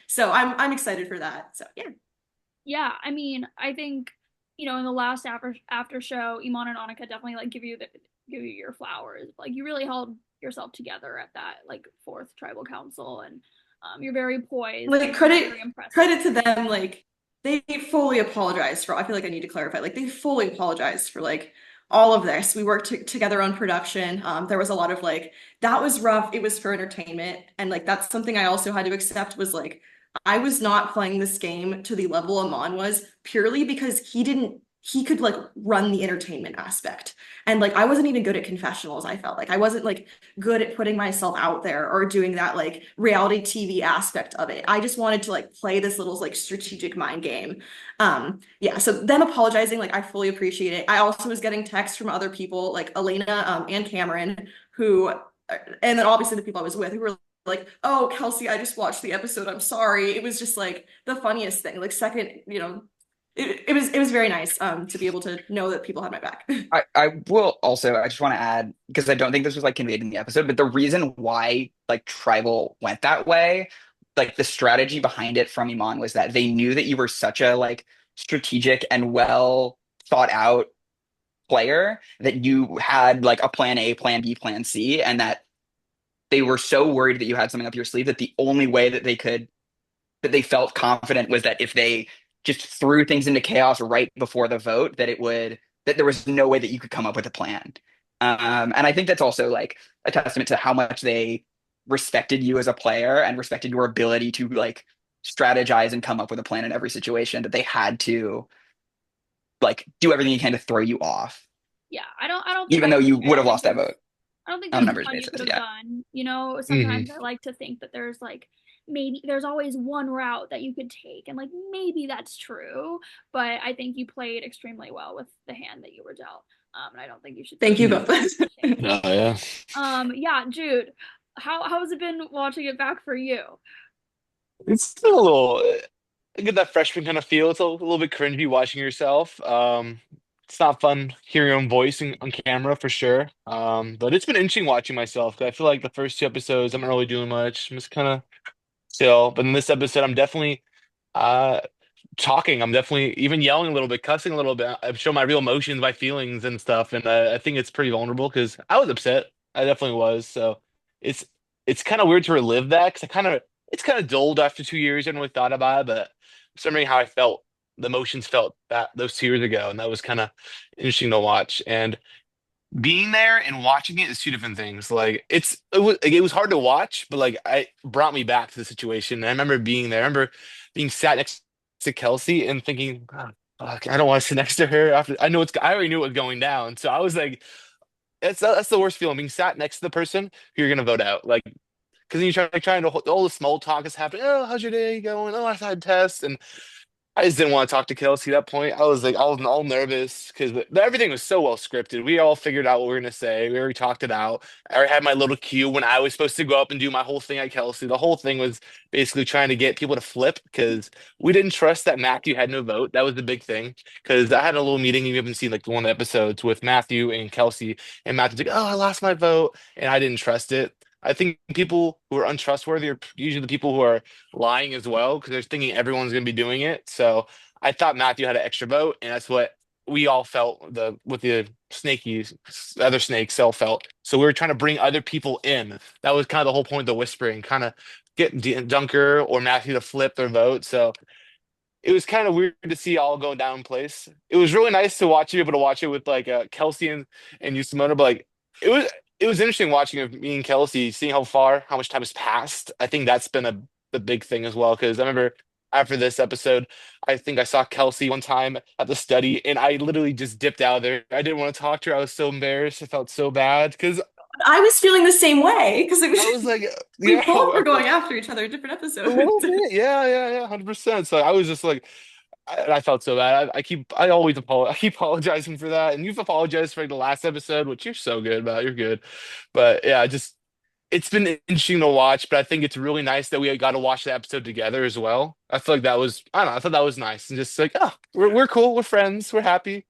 So I'm excited for that. So yeah. Yeah, I mean, I think in the last after show, Iman and Annika definitely like give you your flowers. Like you really held yourself together at that like 4th tribal council, and you're very poised. Like very impressive. credit to them. Like they fully apologized for. I feel like I need to clarify. Like they fully apologized for like all of this. We worked together on production. There was a lot of like that was rough. It was for entertainment, and like that's something I also had to accept, was like I was not playing this game to the level Amon was, purely because he could like run the entertainment aspect. And like I wasn't even good at confessionals, I felt like. I wasn't like good at putting myself out there or doing that like reality TV aspect of it. I just wanted to like play this little like strategic mind game. Yeah, so them apologizing, like I fully appreciate it. I also was getting texts from other people like Elena and Cameron who and then obviously the people I was with who were like, oh, Kelsey, I just watched the episode. I'm sorry. It was just like the funniest thing. Like second, it was very nice to be able to know that people had my back. I will also, I just want to add, because I don't think this was like conveyed in the episode, but the reason why like Tribal went that way, like the strategy behind it from Iman was that they knew that you were such a like strategic and well thought out player that you had like a plan A, plan B, plan C, and that they were so worried that you had something up your sleeve that the only way that they felt confident was that if they just threw things into chaos right before the vote, that there was no way that you could come up with a plan. And I think that's also like a testament to how much they respected you as a player and respected your ability to like strategize and come up with a plan in every situation, that they had to like do everything you can to throw you off, Yeah, I don't think even I though could you say would I have think lost that there's vote I don't think on a there's a numbers ton you basis. could have Yeah. done. You know, Hmm. sometimes I like to think that there's like maybe there's always one route that you could take, and like maybe that's true, but I think you played extremely well with the hand that you were dealt. And I don't think you should Thank take you Hmm. both. shame. Oh yeah. Yeah, Jude, how has it been watching it back for you? It's still a little I get that freshman kind of feel. It's a little bit cringy watching yourself. It's not fun hearing your own voice on camera for sure. But it's been interesting watching myself 'cause I feel like the first two episodes I'm not really doing much. I'm just kind of chill. But in this episode, I'm definitely uh talking. I'm definitely even yelling a little bit, cussing a little bit. I've shown my real emotions, my feelings and stuff, and I think it's pretty vulnerable because I was upset. I definitely was. So it's it's kind of weird to relive that because I kind of it's kind of dulled after 2 years. I hadn't really thought about it, but just remembering how I felt, the emotions felt that those 2 years ago, and that was kind of interesting to watch. And being there and watching it is two different things. Like it was hard to watch, but like I brought me back to the situation. And I remember being there. I remember being sat next to Kelsey and thinking, "Oh, fuck, I don't want to sit next to her after I already knew it was going down. So I was like, that's the worst feeling, being sat next to the person who you're gonna vote out. Like because then you're trying to all the small talk is happening. Oh, how's your day going? Oh, I had tests and I just didn't want to talk to Kelsey at that point. I was like, I was all nervous because everything was so well scripted. We all figured out what we were gonna say. We already talked it out. I already had my little cue when I was supposed to go up and do my whole thing at Kelsey. The whole thing was basically trying to get people to flip because we didn't trust that Matthew had no vote. That was the big thing. Because I had a little meeting, you haven't seen like one of the episodes with Matthew and Kelsey, and Matthew's like, "Oh, I lost my vote," and I didn't trust it. I think people who are untrustworthy are usually the people who are lying as well because they're thinking everyone's going to be doing it. So I thought Matthew had an extra vote, and that's what we all felt the with the snakies, other snakes all felt. So we were trying to bring other people in. That was kind of the whole point of the whispering, kind of get Dunker or Matthew to flip their vote. So it was kind of weird to see all go down in place. It was really nice to watch you able to watch it with like Kelsey and Yusumoto, but like it was it was interesting watching of me and Kelsey, seeing how much time has passed. I think that's been the big thing as well. Because I remember after this episode, I think I saw Kelsey one time at the study, and I literally just dipped out of there. I didn't want to talk to her. I was so embarrassed. I felt so bad because I was feeling the same way because it was I was like, we yeah, both were going after each other in different a little episodes. bit, yeah, 100%. So I was just like. I felt so bad. I always I keep apologizing for that. And you've apologized for the last episode, which you're so good about. You're good. But yeah, just it's been interesting to watch, but I think it's really nice that we got to watch the episode together as well. I feel like that was, I don't know, I thought that was nice. And just like, oh, we're cool, we're friends, we're happy,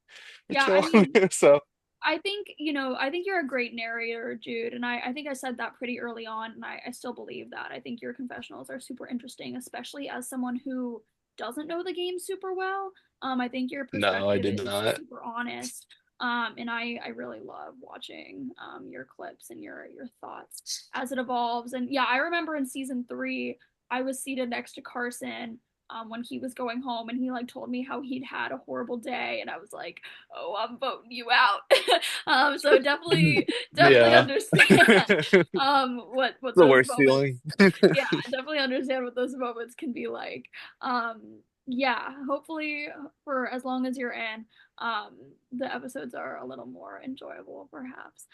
we're Yeah, I chill. mean, So I think, I think you're a great narrator, Jude, and I think I said that pretty early on, and I still believe that. I think your confessionals are super interesting, especially as someone who doesn't know the game super well. I think your no, I perspective did is not. super honest. And I really love watching your clips and your thoughts as it evolves. And yeah, I remember in season 3, I was seated next to Carson when he was going home, and he like told me how he'd had a horrible day, and I was like, oh, I'm voting you out. So definitely Yeah. understand what The those worst moments. feeling. Yeah, I definitely understand what those moments can be like. yeah, hopefully for as long as you're in, the episodes are a little more enjoyable, perhaps.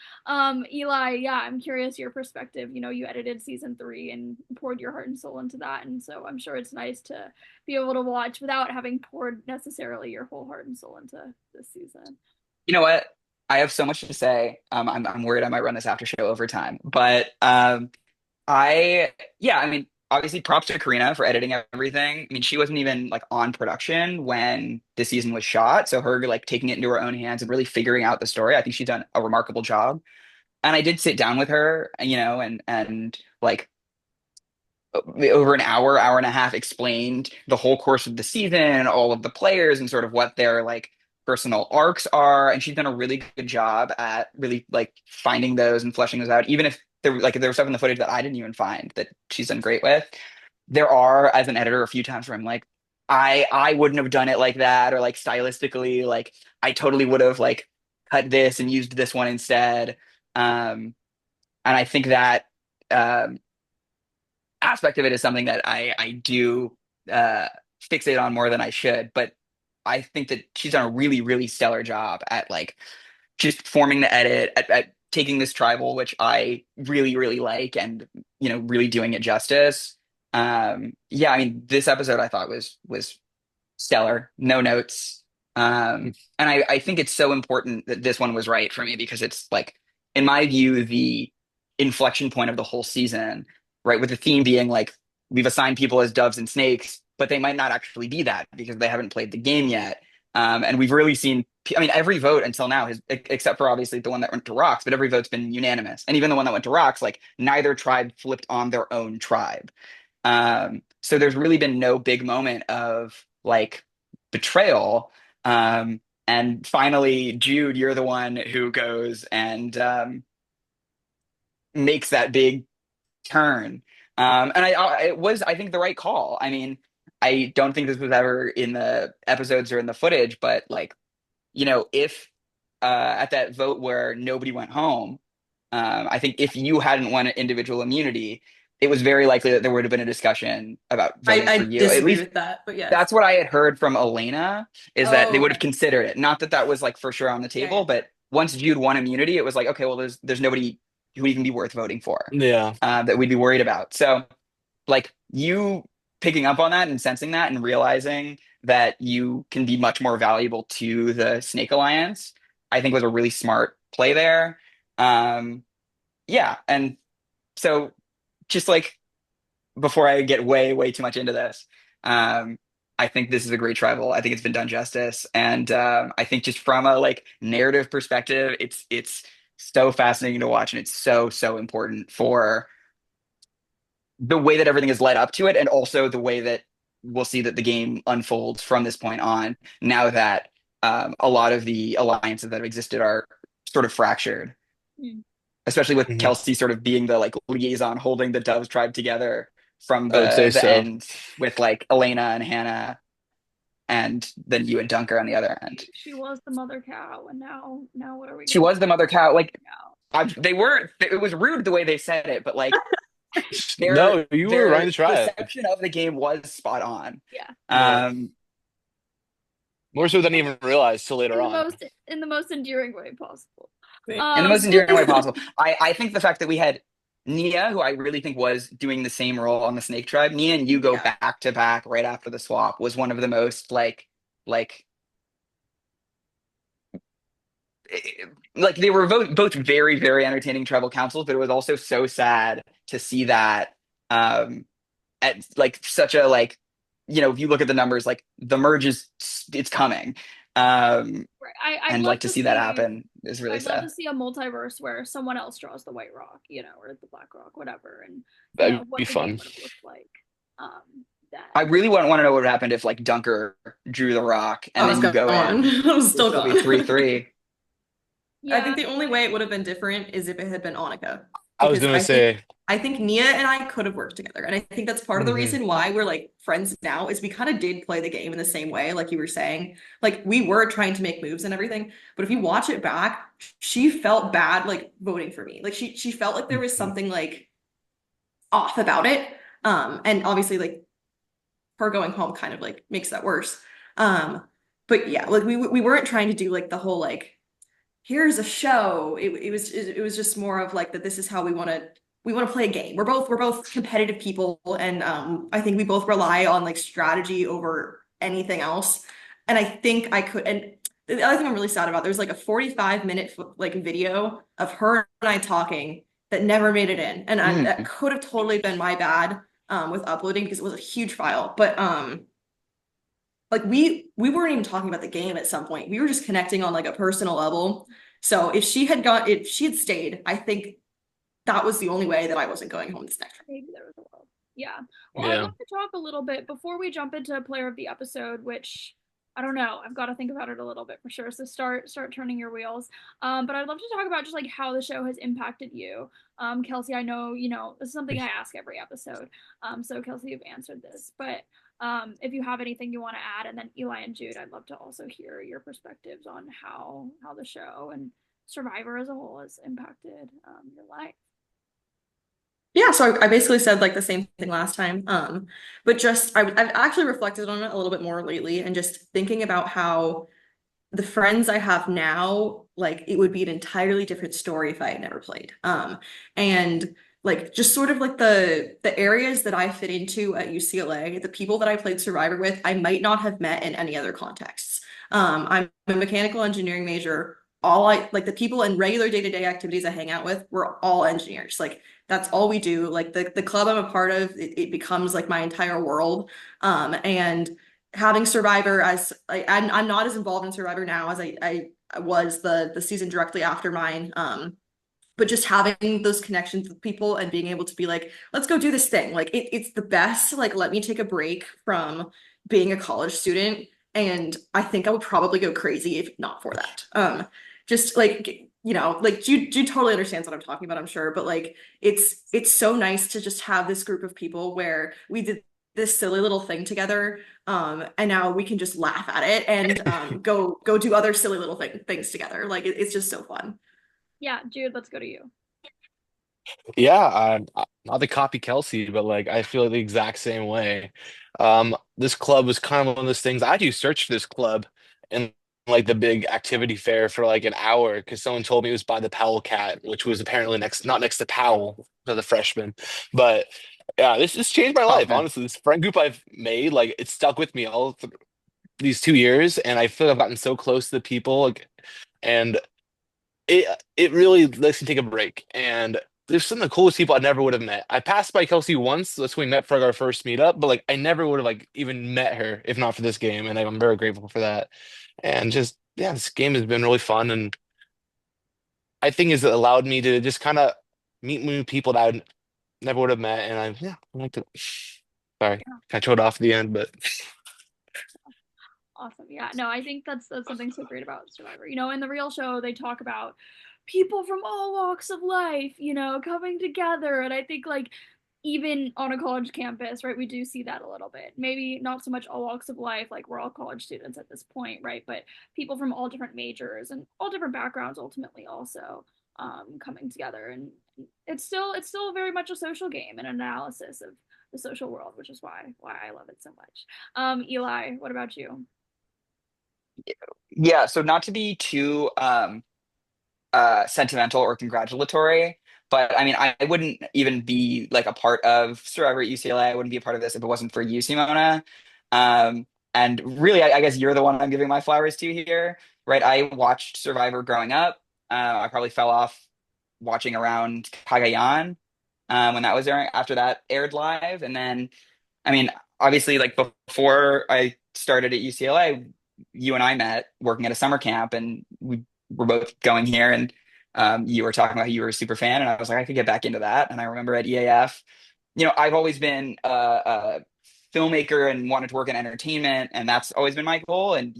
Eli, yeah, I'm curious your perspective. You know, you edited season 3 and poured your heart and soul into that, and so I'm sure it's nice to be able to watch without having poured necessarily your whole heart and soul into this season. You know what? I have so much to say. I'm worried I might run this after show over time, but yeah, I mean, obviously props to Karina for editing everything. I mean, she wasn't even like on production when the season was shot, so her like taking it into her own hands and really figuring out the story, I think she's done a remarkable job. And I did sit down with her, you know, and like over an hour and a half explained the whole course of the season and all of the players and sort of what their like personal arcs are. And she's done a really good job at really like finding those and fleshing those out. Even if there was stuff in the footage that I didn't even find that she's done great with. There are, as an editor, a few times where I'm like, I wouldn't have done it like that, or like stylistically, like I totally would have like cut this and used this one instead. And I think that um aspect of it is something that I do uh, fixate on more than I should. But I think that she's done a really, really stellar job at like just forming the edit, at taking this tribal, which I really, really like, and you know, really doing it justice. Yeah, I mean, this episode I thought was stellar, no notes. And I think it's so important that this one was right for me because it's like, in my view, the inflection point of the whole season, right? With the theme being like, we've assigned people as doves and snakes, but they might not actually be that because they haven't played the game yet. And we've really seen, I mean, every vote until now has, except for obviously the one that went to Rocks, but every vote's been unanimous. And even the one that went to Rocks, like neither tribe flipped on their own tribe. So there's really been no big moment of like betrayal. And finally, Jude, you're the one who goes and makes that big turn. And it was, I think, the right call. I mean, I don't think this was ever in the episodes or in the footage, but like, you know, if at that vote where nobody went home, I think if you hadn't won individual immunity, it was very likely that there would have been a discussion about voting I for you. At disagree least with that, but yes. that's what I had heard from Elena, is that they Oh, would have okay. considered it. Not that that was like for sure on the Yeah, yeah. table, but once Jude won immunity, it was like, okay, well, there's nobody who would even be worth voting for, Yeah. that we'd be worried about. So like you picking up on that and sensing that and realizing that you can be much more valuable to the Snake Alliance, I think was a really smart play there. Um, yeah, and so just like before I get way, way too much into this, um, I think this is a great tribal. I think it's been done justice, and I think just from a like narrative perspective, it's so fascinating to watch, and it's so so important for the way that everything is led up to it, and also the way that we'll see that the game unfolds from this point on. Now that a lot of the alliances that have existed are sort of fractured, Mm. especially with Mhm. Kelsey sort of being the like liaison holding the Doves tribe together from I would say the so. end with like Elena and Hannah, and then you and Dunker on the other end. She was the mother cow, and now what are we She gonna was the mother cow. Like now? they were. It was rude the way they said it, but like No, you were running their the tribe. perception of the game was spot on. Yeah, Yeah. Um, More so than even realized till later in the on. most endearing way possible. in the most Um, endearing way possible. I think the fact that we had Nia, who I really think was doing the same role on the Snake Tribe, Nia and you go Yeah. back to back right after the swap was one of the most like like they were both very very entertaining tribal councils, but it was also so sad to see that um at like such a like you know if you look at the numbers like the merge is it's coming right. I'd and love like to to see that see. happen is really I'd love to sad. see a multiverse where someone else draws the White Rock, you know, or the Black Rock, whatever, and you know That'd be what the game fun. would have looked like. I Then. really want to know what happened if like Dunker drew the rock I and was then you gone. go in. I was It'd still still be gone. 3-3. I Yeah, think the only way it would have been different is if it had been Annika. I was Because gonna say, I think Nia and I could have worked together. And I think that's part of the mhm. reason why we're like friends now is we kind of did play the game in the same way, like you were saying. Like we were trying to make moves and everything. But if you watch it back, she felt bad like voting for me. Like she felt like there was Mhm. something like off about it. And obviously like her going home kind of like makes that worse. Um, but yeah, like we weren't trying to do like the whole like here's a show. It was just more of like that this is how we want to play a game. We're both competitive people, and I think we both rely on like strategy over anything else. And I think I could. And the other thing I'm really sad about, there's like a 45-minute like video of her and I talking that never made it in, and that Mm. could have totally been my bad with uploading because it was a huge file. But like we weren't even talking about the game at some point. We were just connecting on like a personal level. So if she had stayed, I think that was the only way that I wasn't going home this next time. Maybe there was a world. Yeah. Well, I'd Yeah. love to talk a little bit before we jump into player of the episode, which I don't know. I've got to think about it a little bit for sure. So start turning your wheels. But I'd love to talk about just like how the show has impacted you. Kelsey, I know, this is something I ask every episode. So Kelsey, you've answered this, but if you have anything you want to add, and then Eli and Jude, I'd love to also hear your perspectives on how the show and Survivor as a whole has impacted your life. Yeah, so I basically said like the same thing last time. But just I've actually reflected on it a little bit more lately and just thinking about how the friends I have now, like it would be an entirely different story if I had never played. And like just sort of like the areas that I fit into at UCLA, the people that I played Survivor with, I might not have met in any other contexts. I'm a mechanical engineering major. All I like the people in regular day-to-day activities I hang out with, we're all engineers. Like that's all we do. Like the club I'm a part of, it becomes like my entire world. And having Survivor as I'm not as involved in Survivor now as I was the season directly after mine. But just having those connections with people and being able to be like, let's go do this thing. Like it's the best. Like let me take a break from being a college student. And I think I would probably go crazy if not for that. Just like like Jude totally understands what I'm talking about, I'm sure. But like it's so nice to just have this group of people where we did this silly little thing together, and now we can just laugh at it and go do other silly little things together. Like it's just so fun. Yeah, Jude, let's go to you. Yeah, not the copy Kelsey, but like I feel the exact same way. This club was kind of one of those things. I actually searched for this club in like the big activity fair for like an hour because someone told me it was by the Powell Cat, which was apparently not next to Powell for the freshman. But yeah, this changed my Oh life. man. Honestly, this friend group I've made, like it stuck with me all th these 2 years, and I feel like I've gotten so close to the people, like, and it really lets me take a break. And there's some of the coolest people I never would have met. I passed by Kelsey once. That's when we met for like, our first meetup, but like I never would have like even met her if not for this game. And I'm very grateful for that. And just yeah, this game has been really fun. And I think it's allowed me to just kind of meet new people that I never would have met. And I like to sorry, Yeah, I showed off at the end, but awesome. Yeah, no, I think that's something so great about Survivor. In the real show, they talk about people from all walks of life, coming together, and I think like even on a college campus, right, we do see that a little bit. Maybe not so much all walks of life, like we're all college students at this point, right? But people from all different majors and all different backgrounds ultimately also coming together, and it's still very much a social game and an analysis of the social world, which is why I love it so much. Eli, what about you? Yeah, so not to be too sentimental or congratulatory, but I mean, I wouldn't even be like a part of Survivor at UCLA. I wouldn't be a part of this if it wasn't for you, Simona. Um, and really, I guess you're the one I'm giving my flowers to here, right? I watched Survivor growing up. I probably fell off watching around Cagayan when that was airing after that aired live. And then, I mean, obviously, like before I started at UCLA, you and I met working at a summer camp, and we were both going here. And you were talking about how you were a super fan, and I was like, I could get back into that. And I remember at EAF, I've always been a filmmaker and wanted to work in entertainment, and that's always been my goal. And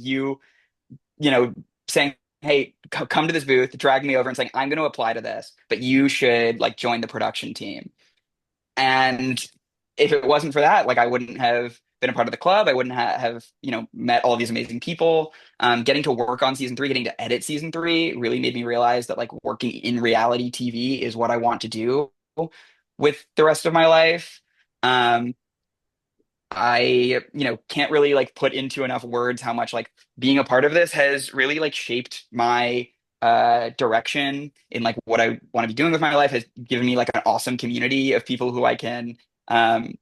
saying, "Hey, come to this booth," dragging me over and saying, "I'm going to apply to this, but you should like join the production team." And if it wasn't for that, like I wouldn't have been a part of the club. I wouldn't have, met all these amazing people. Getting to work on season three, getting to edit season three really made me realize that like working in reality TV is what I want to do with the rest of my life. Um, I, can't really like put into enough words how much like being a part of this has really like shaped my direction in like what I want to be doing with my life, has given me like an awesome community of people who I can um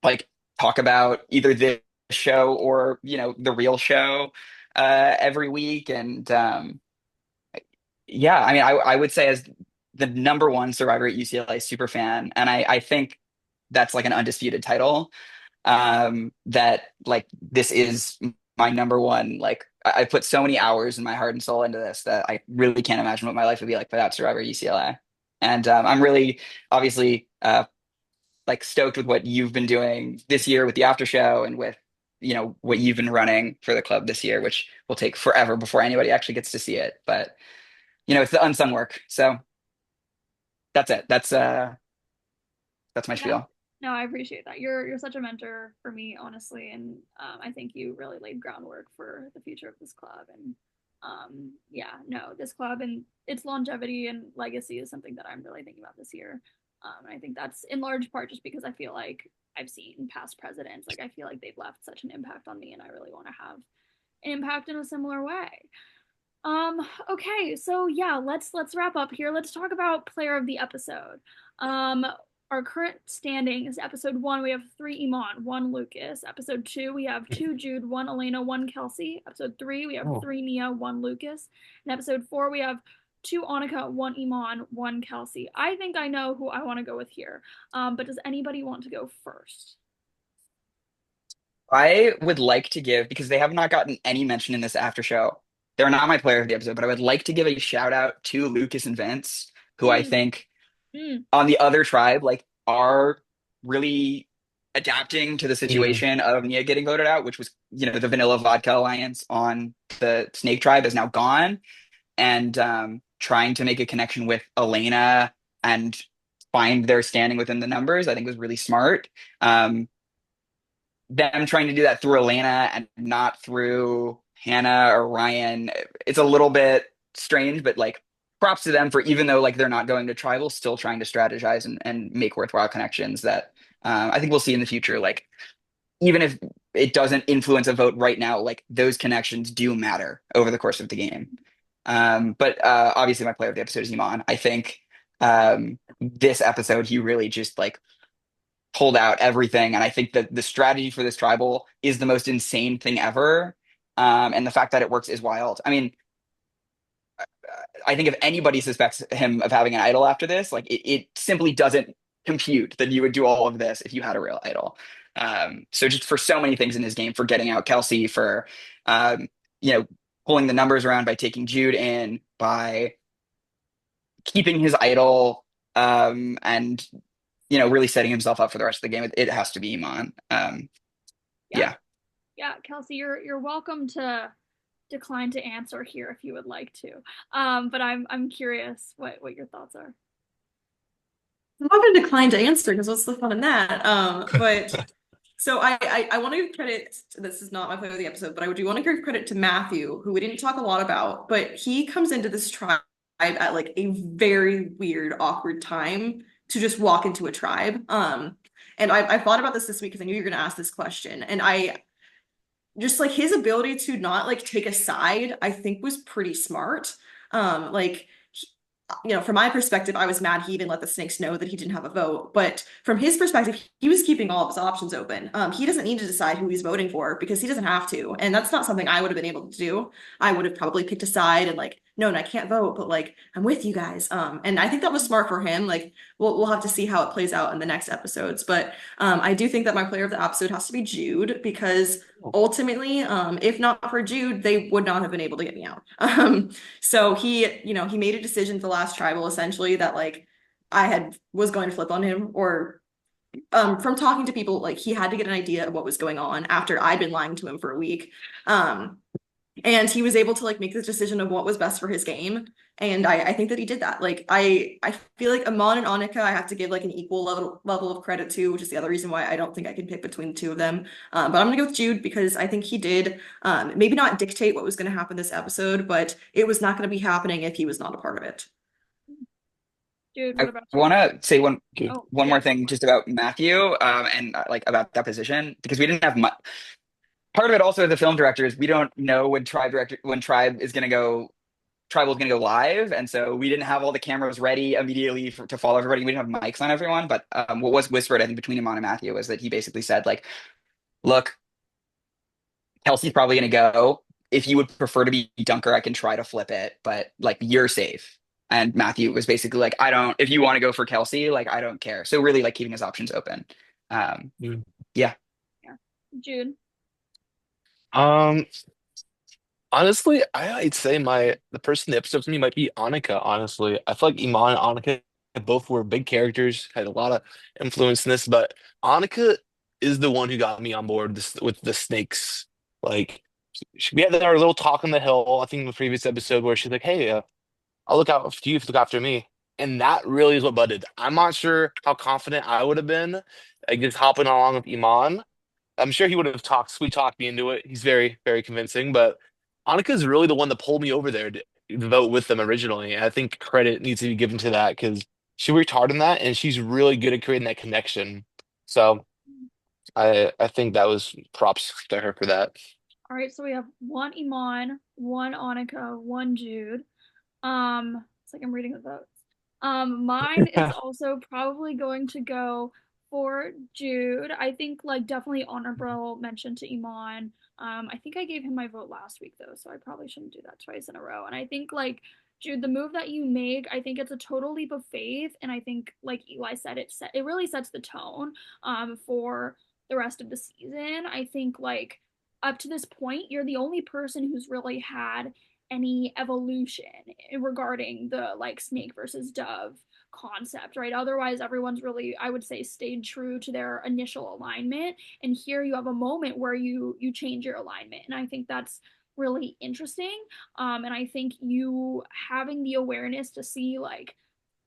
like talk about either this show or, the real show every week. And yeah, I mean, I would say as the number one Survivor at UCLA super fan, and I think that's like an undisputed title, that like this is my number one. Like I put so many hours in my heart and soul into this that I really can't imagine what my life would be like without Survivor UCLA. And I'm really obviously like stoked with what you've been doing this year with the after show and with what you've been running for the club this year, which will take forever before anybody actually gets to see it. But it's the unsung work. So that's it. That's my Yeah. spiel. No, I appreciate that. You're such a mentor for me, honestly, and I think you really laid groundwork for the future of this club. And yeah, no, this club and its longevity and legacy is something that I'm really thinking about this year. And I think that's in large part just because I feel like I've seen past presidents. Like I feel like they've left such an impact on me, and I really want to have an impact in a similar way. Okay, so yeah, let's wrap up here. Let's talk about player of the episode. Um, our current standings, episode 1, we have 3 Iman, 1 Lucas. Episode 2, we have 2 Jude, 1 Elena, 1 Kelsey. Episode 3, we have 3 Nia, 1 Lucas. And episode 4, we have 2 Annika, 1 Iman, 1 Kelsey. I think I know who I want to go with here. But does anybody want to go first? I would like to give, because they have not gotten any mention in this after show. They're not my player of the episode, but I would like to give a shout out to Lucas and Vince, who I Mm, think mm, on the other tribe, like, are really adapting to the Mm. situation of Nia getting voted out, which was, the Vanilla Vodka Alliance on the Snake Tribe is now gone, and trying to make a connection with Elena and find their standing within the numbers, I think was really smart. Them trying to do that through Elena and not through Hannah or Ryan, it's a little bit strange, but like props to them for, even though like they're not going to tribal, still trying to strategize and make worthwhile connections that I think we'll see in the future. Like even if it doesn't influence a vote right now, like those connections do matter over the course of the game. But obviously my player of the episode is Iman. I think this episode he really just like pulled out everything. And I think that the strategy for this tribal is the most insane thing ever. And the fact that it works is wild. I mean, I think if anybody suspects him of having an idol after this, like it simply doesn't compute that you would do all of this if you had a real idol. So just for so many things in his game, for getting out Kelsey, for um, you know, pulling the numbers around by taking Jude in, by keeping his idol, and really setting himself up for the rest of the game. It has to be Iman. yeah. Yeah. Yeah, Kelsey, you're welcome to decline to answer here if you would like to. But I'm curious what your thoughts are. I'm not going to decline to answer because what's the fun in that? But so I want to give credit. This is not my player of the episode, but I do want to give credit to Matthew, who we didn't talk a lot about, but he comes into this tribe at like a very weird, awkward time to just walk into a tribe. And I thought about this week because I knew you were going to ask this question, and I just like his ability to not like take a side, I think was pretty smart. Like from my perspective, I was mad he even let the Snakes know that he didn't have a vote. But from his perspective, he was keeping all of his options open. He doesn't need to decide who he's voting for because he doesn't have to. And that's not something I would have been able to do. I would have probably picked a side and like, no, I can't vote, but like I'm with you guys. And I think that was smart for him. Like we'll have to see how it plays out in the next episodes. But I do think that my player of the episode has to be Jude because ultimately, if not for Jude, they would not have been able to get me out. So he made a decision at the last tribal essentially that like was going to flip on him, or from talking to people, like he had to get an idea of what was going on after I'd been lying to him for a week. And he was able to like make this decision of what was best for his game. And I think that he did that. Like I feel like Amon and Annika, I have to give like an equal level of credit to, which is the other reason why I don't think I can pick between the two of them. But I'm gonna go with Jude because I think he did maybe not dictate what was gonna happen this episode, but it was not gonna be happening if he was not a part of it. Jude, what I about you? want to say Okay. Oh, one yeah, more go thing for it. just about Matthew, and like about that position because we didn't have much. Part of it also as a film director is we don't know when Tribe is going to go Tribal is going to go live, and so we didn't have all the cameras ready immediately to follow everybody. We didn't have mics on everyone, but what was whispered, I think, between Iman and Matthew was that he basically said, like, "Look, Kelsey's probably going to go. If you would prefer to be dunker, I can try to flip it, but like you're safe." And Matthew was basically like, "I don't. If you want to go for Kelsey, like I don't care." So really, like keeping his options open. Um, Mm. yeah, Yeah. Jude. Um, Honestly, I'd say the person that episode to me might be Annika, honestly. I feel like Iman and Annika both were big characters, had a lot of influence in this, but Annika is the one who got me on board with the snakes. Like we had our little talk on the hill, I think in the previous episode where she's like, "Hey, I'll look out for you if you look after me." And that really is what budded. I'm not sure how confident I would have been, like just hopping along with Iman. I'm sure he would have sweet talked me into it. He's very, very convincing. But Annika's really the one that pulled me over there to vote with them originally. And I think credit needs to be given to that because she worked hard on that and she's really good at creating that connection. So I think that was props to her for that. All right, so we have one Iman, one Annika, one Jude. It's like I'm reading the votes. Mine is also probably going to go for Jude. I think like definitely honorable mention to Iman. I think I gave him my vote last week though, so I probably shouldn't do that twice in a row. And I think like Jude, the move that you make, I think it's a total leap of faith, and I think like Eli said, it really sets the tone for the rest of the season. I think like up to this point, you're the only person who's really had any evolution regarding the like snake versus dove concept, right? Otherwise, everyone's really, I would say, stayed true to their initial alignment. And here you have a moment where you change your alignment, and I think that's really interesting. And I think you having the awareness to see like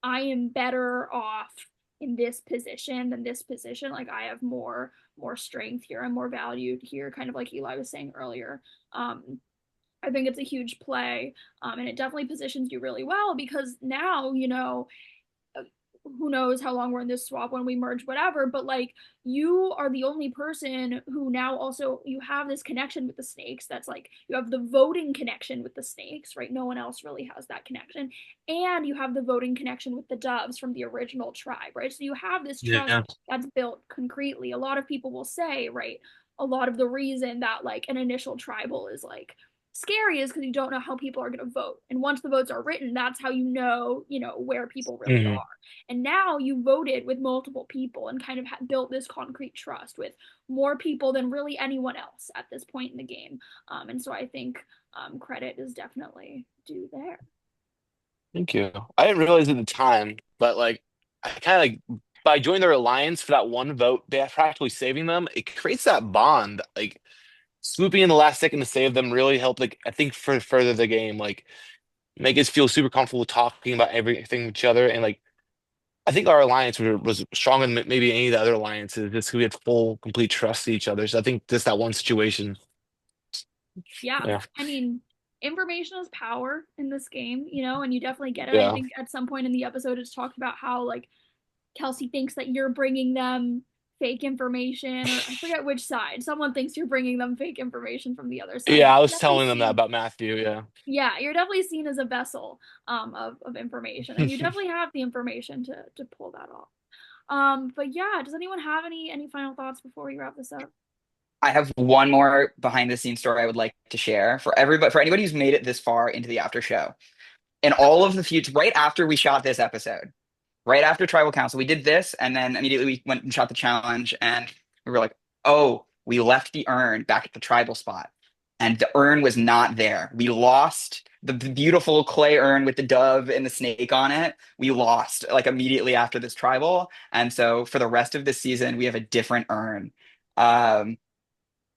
I am better off in this position than this position. Like I have more strength here. I'm more valued here, kind of like Eli was saying earlier. I think it's a huge play, and it definitely positions you really well because now who knows how long we're in this swap when we merge whatever, but like you are the only person who now also you have this connection with the snakes. That's like you have the voting connection with the snakes, right? No one else really has that connection. And you have the voting connection with the doves from the original tribe, right? So you have this trust Yeah. that's built concretely. A lot of people will say, right, a lot of the reason that like an initial tribal is like scary is because you don't know how people are going to vote, and once the votes are written, that's how you know where people really Hmm. are. And now you voted with multiple people and kind of built this concrete trust with more people than really anyone else at this point in the game. And so I think credit is definitely due there. Thank you. I didn't realize at the time, but like I kind of like by joining their alliance for that one vote, they practically saving them. It creates that bond. Like swooping in the last second to save them really helped. Like I think for further the game, like make us feel super comfortable talking about everything with each other. And like I think our alliance was stronger than maybe any of the other alliances, just 'cause we had full, complete trust in each other. So I think just that one situation. Yeah, Yeah, I mean, information is power in this game, and you definitely get it. I yeah, think at some point in the episode, it's talked about how like Kelsey thinks that you're bringing them fake information, or I forget which side. Someone thinks you're bringing them fake information from the other side. yeah. But I you're was definitely telling them that seen, about Matthew. Yeah. yeah, you're definitely seen as a vessel of information, and you definitely have the information to pull that off. But yeah, does anyone have any final thoughts before we wrap this up? I have one more behind the scenes story I would like to share for everybody, for anybody who's made it this far into the after show. In all of the future, right after we shot this episode, right after Tribal Council, we did this, and then immediately we went and shot the challenge, and we were like, oh, we left the urn back at the tribal spot, and the urn was not there. We lost the beautiful clay urn with the dove and the snake on it. We lost like immediately after this tribal, and so for the rest of this season, we have a different urn. Um,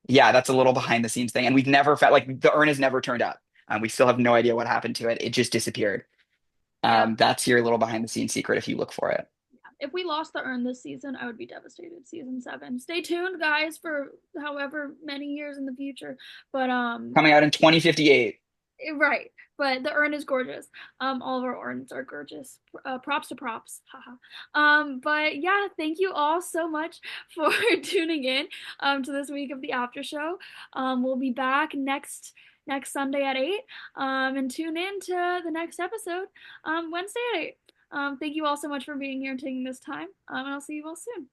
yeah, that's a little behind the scenes thing, and we've never felt like the urn has never turned up. We still have no idea what happened to it. It just disappeared. Yeah, That's your little behind the scenes secret if you look for it. if we lost the urn this season, I would be devastated. Season 7. Stay tuned, guys, for however many years in the future. But Coming out in 2058. Right, but the urn is gorgeous. All of our urns are gorgeous. Props to props. Haha. But yeah, thank you all so much for tuning in to this week of the after show. We'll be back next Sunday at 8. And tune in to the next episode Wednesday at 8. Thank you all so much for being here and taking this time. And I'll see you all soon.